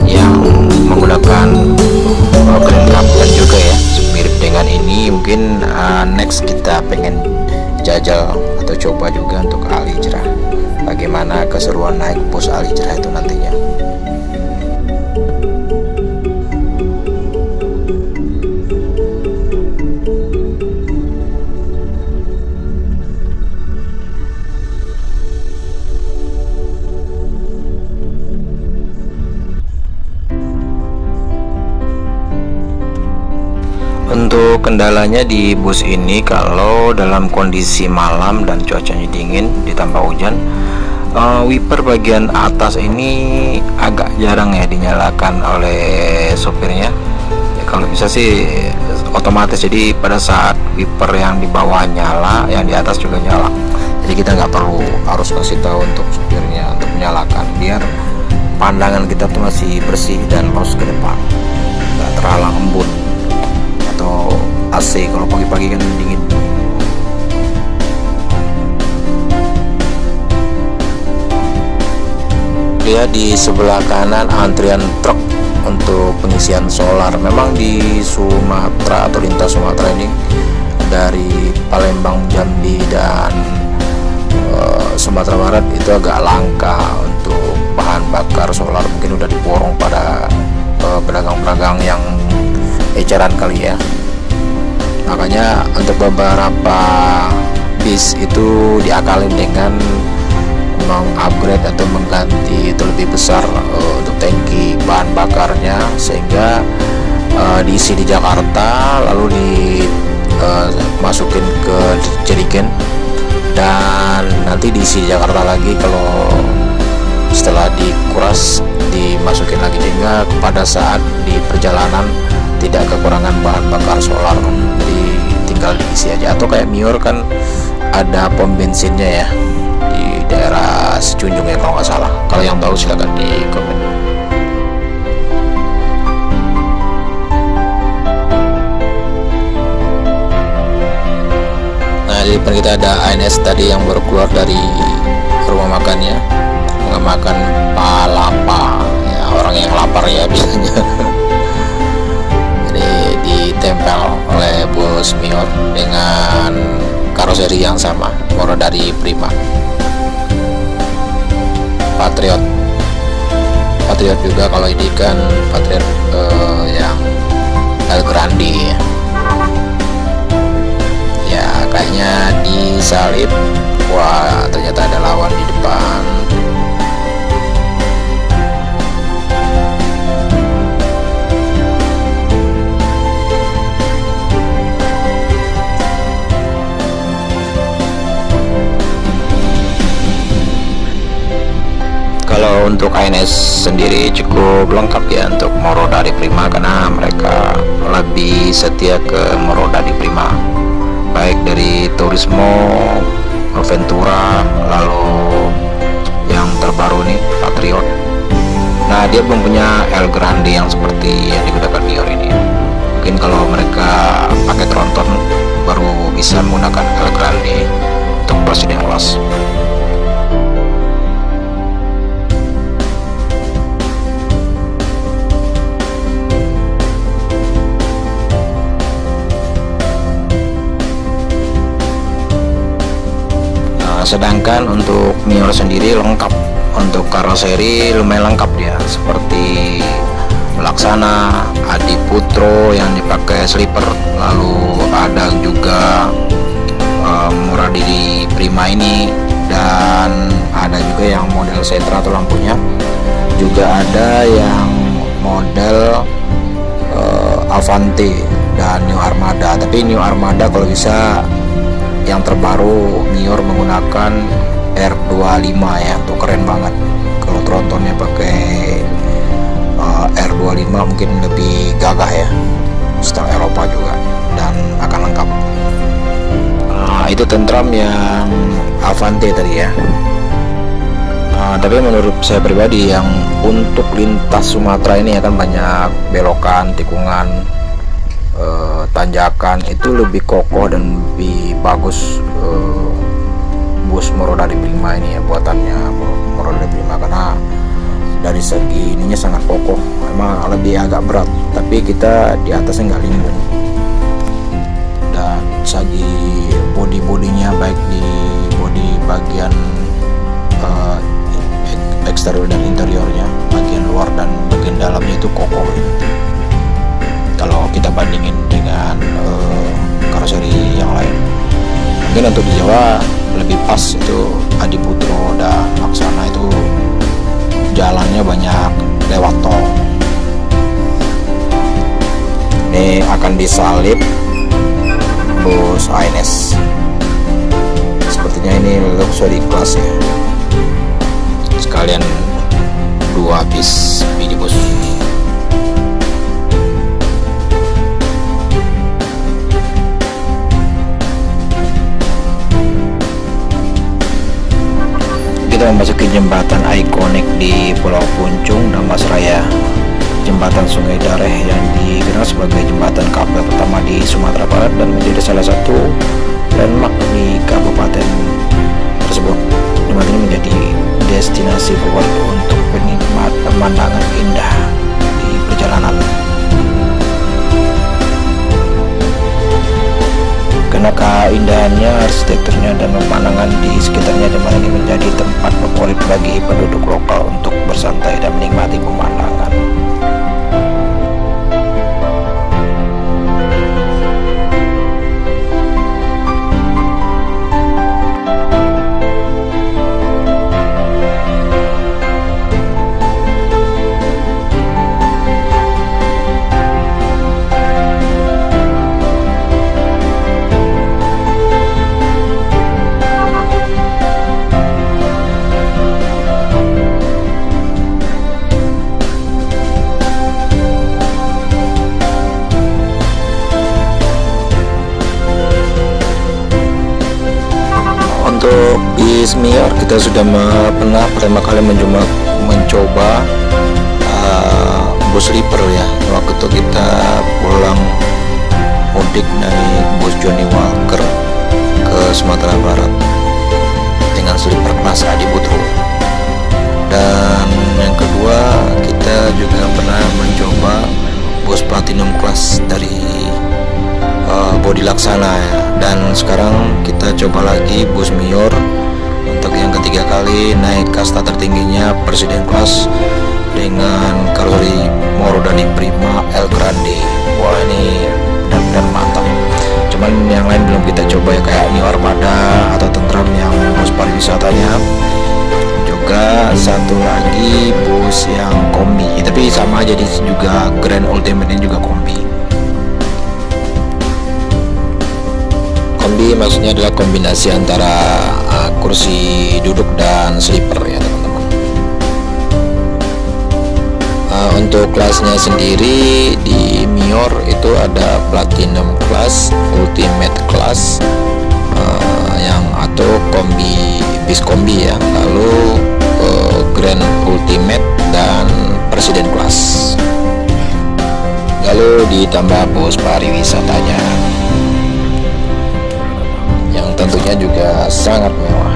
yang menggunakan Grand Captain juga ya, mirip dengan ini. Mungkin next kita pengen jajal atau coba juga untuk Al-Hijrah, bagaimana keseruan naik bus Al-Hijrah itu nantinya. Untuk kendalanya di bus ini, kalau dalam kondisi malam dan cuacanya dingin ditambah hujan, wiper bagian atas ini agak jarang ya dinyalakan oleh sopirnya ya. Kalau bisa sih otomatis, jadi pada saat wiper yang di bawah nyala, yang di atas juga nyala. Jadi kita nggak perlu harus kasih tahu untuk supirnya untuk menyalakan, biar pandangan kita tuh masih bersih dan lurus ke depan, nggak terhalang embun atau AC kalau pagi-pagi kan dingin. Lihat di sebelah kanan antrian truk untuk pengisian solar. Memang di Sumatera atau lintas Sumatera ini, dari Palembang, Jambi, dan Sumatera Barat itu agak langka untuk bahan bakar solar. Mungkin udah diborong pada pedagang-pedagang yang eceran kali ya. Makanya untuk beberapa bis itu diakalin dengan mengupgrade atau mengganti itu lebih besar untuk tangki bahan bakarnya, sehingga diisi di Jakarta lalu dimasukin ke jerigen dan nanti diisi di Jakarta lagi. Kalau setelah dikuras dimasukin lagi, sehingga pada saat di perjalanan tidak kekurangan bahan bakar solar, tinggal diisi aja. Atau kayak Mior kan ada pom bensinnya ya di daerah Secunjung ya kalau nggak salah. Kalau yang tahu silakan di komen. Nah di depan kita ada INS tadi yang baru keluar dari rumah makannya, makan Palapa ya, orang yang lapar ya biasanya. Jadi ditempel oleh bus Mior dengan karoseri yang sama, model dari Prima. Patriot juga, kalau ini kan Patriot yang El Grande ya. disalip. Wah, ternyata ada lawan di depan. Kalau untuk ANS sendiri cukup lengkap ya untuk Moro dari Prima, karena mereka lebih setia ke Moro dari Prima, baik dari Turismo, Ventura, lalu yang terbaru nih Patriot. Nah, dia belum punya El Grande yang seperti yang digunakan Mior ini. Mungkin kalau mereka pakai tronton baru bisa menggunakan El Grande untuk Presiden Class. Sedangkan untuk Mior sendiri lengkap, untuk karoseri lumayan lengkap dia, seperti Laksana, Adi Putro yang dipakai slipper, lalu ada juga Muradi Prima ini, dan ada juga yang model Setra atau lampunya, juga ada yang model Avante dan New Armada. Tapi New Armada kalau bisa yang terbaru Mior menggunakan R25 ya, tuh keren banget. Kalau trontonnya pakai R25 mungkin lebih gagah ya, style Eropa juga, dan akan lengkap. Itu tentram yang Avante tadi ya. Tapi menurut saya pribadi, yang untuk lintas Sumatera ini akan banyak belokan, tikungan, tanjakan, itu lebih kokoh dan lebih bagus bus Moro dari Prima ini ya, buatannya Moro dari Prima, karena dari segi ininya sangat kokoh. Emang lebih agak berat, tapi kita di atasnya nggak limbung, dan segi bodinya baik di bodi bagian eksterior dan interiornya, bagian luar dan bagian dalamnya itu kokoh kalau kita bandingin dengan karoseri yang lain. Mungkin untuk di Jawa lebih pas itu Adi Putro dan Laksana, itu jalannya banyak lewat tol. Ini akan disalip bus ANS, sepertinya ini luxury class ya, sekalian 2 bis minibus. Kita memasuki jembatan ikonik di Pulau Puncung, Damasraya, jembatan Sungai Dareh yang dikenal sebagai jembatan kapal pertama di Sumatera Barat dan menjadi salah satu landmark di kabupaten tersebut. Jembatan ini menjadi destinasi favorit untuk penikmat pemandangan indah di perjalanan. Karena keindahannya, arsitekturnya, dan pemandangan di sekitarnya, jembatan ini menjadi tempat favorit bagi penduduk lokal untuk bersantai dan menikmati pemandangan. Untuk bis Mior kita sudah pernah pertama kali mencoba bus sleeper ya, waktu itu kita pulang mudik naik bus Johnny Walker ke Sumatera Barat dengan sleeper kelas Adi Putro. Dan yang kedua, kita juga pernah mencoba bus platinum kelas dari Bodi Laksana ya. Dan sekarang kita coba lagi bus Mior untuk yang ketiga kali, naik kasta tertingginya Presiden Class dengan karoseri Moro dari Prima El Grande. Wah, ini benar-benar mantap. Coba cuman yang lain belum kita coba ya, kayak New Armada atau Tentram yang bus pariwisatanya. Juga satu lagi bus yang kombi, tapi sama aja juga Grand Ultimate ini juga kombi. Kombi maksudnya adalah kombinasi antara kursi duduk dan sleeper ya teman-teman. Untuk kelasnya sendiri di Mior itu ada Platinum Class, Ultimate Class, yang atau kombi, bis kombi ya, lalu Grand Ultimate dan Presiden Class, lalu ditambah bus pariwisatanya yang tentunya juga sangat mewah.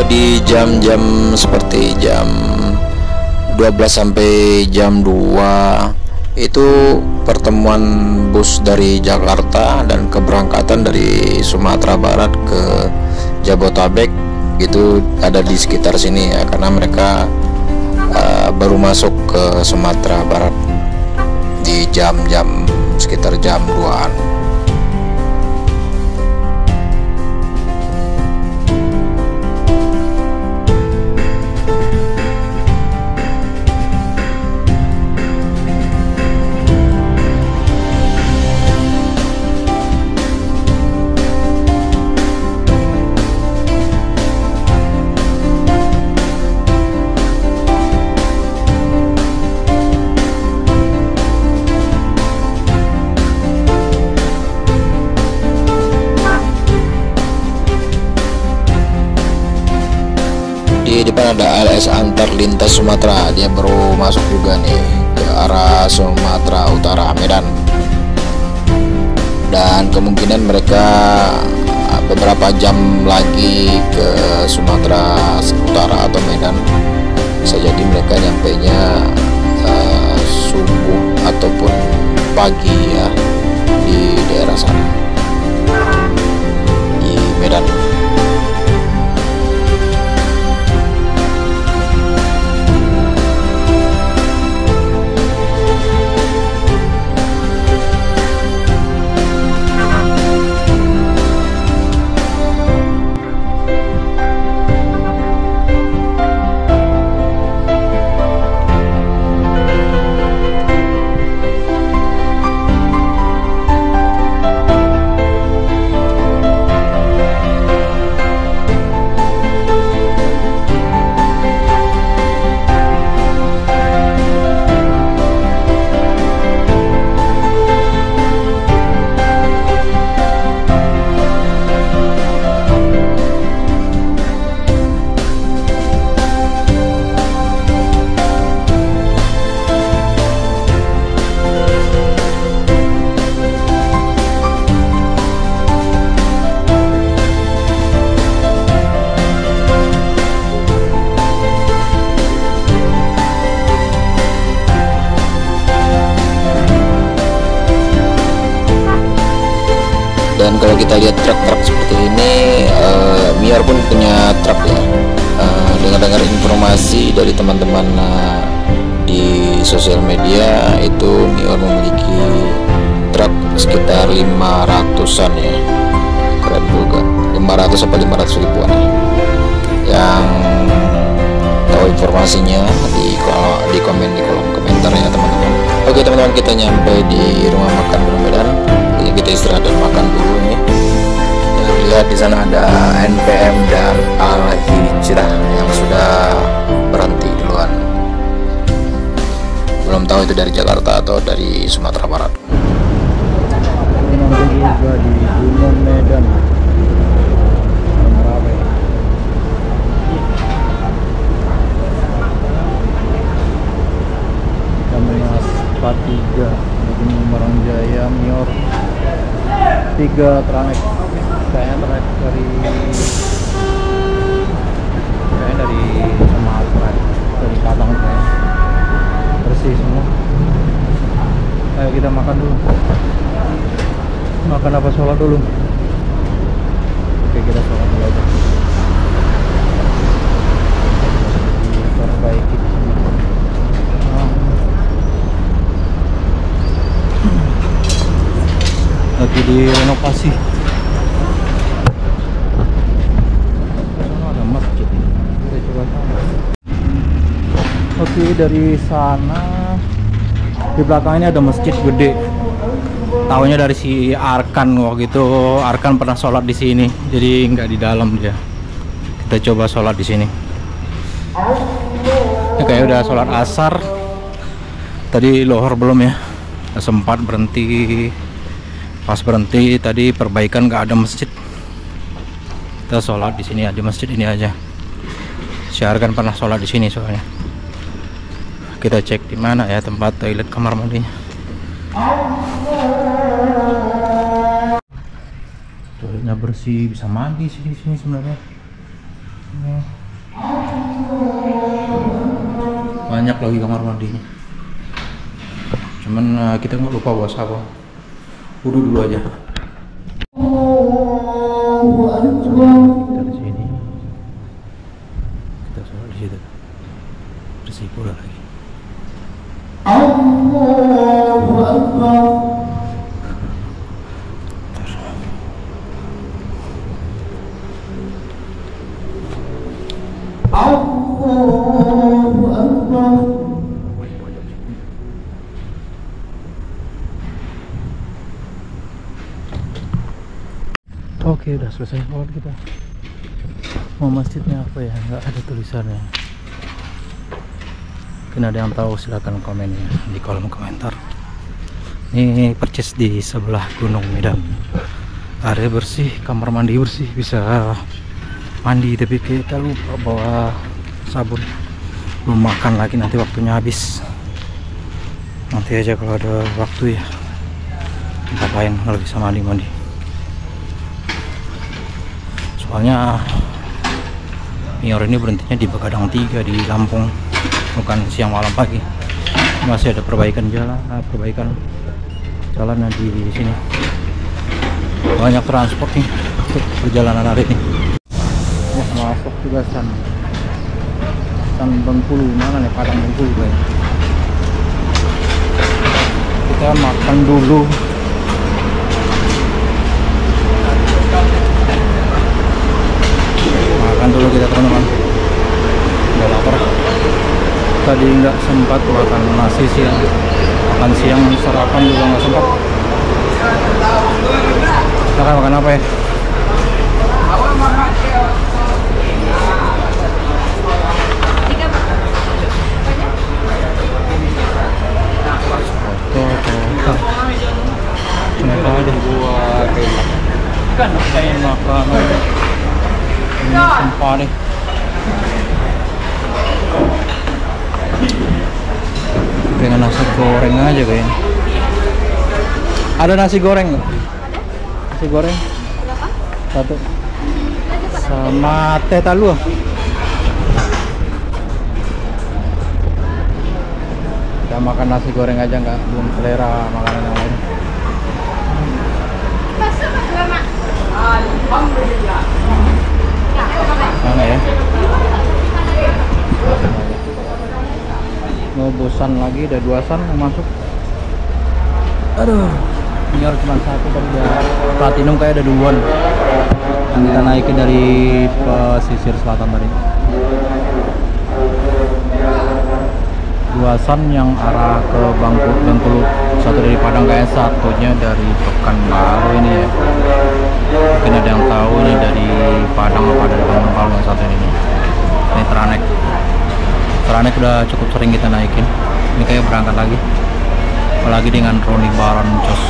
Di jam-jam seperti jam 12 sampai jam 2 itu pertemuan bus dari Jakarta dan keberangkatan dari Sumatera Barat ke Jabotabek itu ada di sekitar sini ya, karena mereka baru masuk ke Sumatera Barat di jam-jam sekitar jam 2-an. Di depan ada ALS Antar Lintas Sumatera, dia baru masuk juga nih ke arah Sumatera Utara Medan, dan kemungkinan mereka beberapa jam lagi ke Sumatera Utara atau Medan. Bisa jadi mereka nyampainya subuh ataupun pagi ya di daerah sana di Medan. Dan kalau kita lihat truk-truk seperti ini, Mior pun punya truk ya. Dengar-dengar informasi dari teman-teman di sosial media itu Mior memiliki truk sekitar 500-an ya. Keren juga, 500 sampai 500 ribuan ya. Yang tahu informasinya di komen di kolom komentar ya teman-teman. Oke teman-teman, kita nyampe di rumah makan Medan. Kita istirahat dan makan dulu nih. Lihat di sana ada NPM dan Al Hijrah yang sudah berhenti duluan. Belum tahu itu dari Jakarta atau dari Sumatera Barat. Nanti juga di Gunung Medan. Terminal 43 Gunung Marangjaya Mior. 3 trayek, kayaknya trayek dari kita makan dulu. Makan apa sholat dulu? Oke, kita sholat dulu aja. Diperbaiki di sini. Lagi direnovasi. Ada masjid. Kita coba tahu. Oke, dari sana di belakang ini ada masjid gede. Tahunya dari si Arkan, waktu itu Arkan pernah sholat di sini, jadi nggak di dalam dia. Kita coba sholat di sini. Ya, kayak udah sholat asar. Tadi lohor belum ya? Sempat berhenti. Pas berhenti tadi perbaikan nggak ada masjid. Kita sholat di sini ya, di masjid ini aja. Si Arkan pernah sholat di sini soalnya. Kita cek di mana ya tempat toilet kamar mandinya. Toiletnya bersih, bisa mandi sih di sini sebenarnya. Banyak lagi kamar mandinya. Cuman kita nggak lupa bawa sabun. Wudhu dulu aja. Kita di sini. Kita sholat di situ. Bersih pula lagi. Allahu Akbar. Allahu Akbar. Oke, udah selesai sholat kita. Mau masjidnya apa ya? Nggak ada tulisannya. Mungkin ada yang tahu, silahkan komen ya di kolom komentar. Ini percis di sebelah Gunung Medan. Area bersih, kamar mandi bersih, bisa mandi, tapi kita lupa bawa sabun. Belum makan lagi, nanti waktunya habis. Nanti aja kalau ada waktu ya. Ngapain kalau bisa mandi-mandi. Soalnya Mior ini berhentinya di Begadang 3 di Lampung, bukan siang malam pagi. Masih ada perbaikan jalannya di sini. Banyak transport nih untuk perjalanan hari ini. Masuk juga San Bengkulu, mana nih, Padang Bengkulu kayaknya. Kita makan dulu. Makan dulu kita teman-teman. Udah lapar. Tadi nggak sempat makan nasi siang, makan siang, sarapan juga nggak sempat. Kita akan makan apa ya? Kenapa ada buah kayak makan ini sampah deh. Pengen nasi goreng aja kayaknya. Ada nasi goreng nggak? Nasi goreng satu sama teh talu. Kita makan nasi goreng aja, nggak, belum selera makanan yang lain. Mana ya? Mau bosan lagi, ada 2 san mau masuk. Aduh, ini harus cuma 1 tadi, udah platinum kayak ada 2 yang kita naikin dari pesisir selatan tadi. 2 san yang arah ke Bengkulu, satu dari Padang, kayak satunya dari Pekanbaru ini ya. Mungkin ada yang tahu ini dari Padang apa dari Pekanbaru yang satu ini. Ini Teranek udah cukup sering kita naikin. Ini kayak berangkat lagi, apalagi dengan Roni Baron Jos.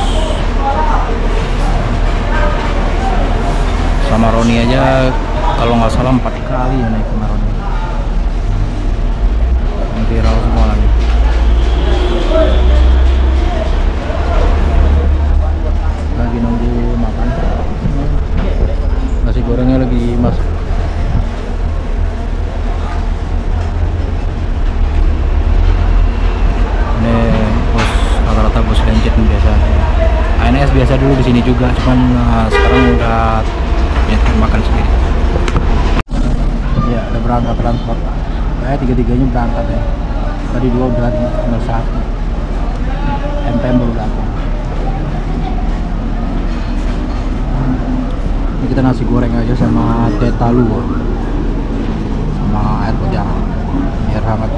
Sama Roni aja kalau nggak salah 4 kali ya naik sama Roni. Viral semua lagi. Lagi nunggu makan. Nasi gorengnya lagi masuk. Ini bos rata-rata bos lencet sini juga, cuman sekarang udah punya makan sendiri. Ya, ada berangkat transport. Tiga-tiganya berangkat ya. Tadi 2 udah tinggal 1. MPM baru datang. Ini kita nasi goreng aja sama teh talu sama air putih biar hangat.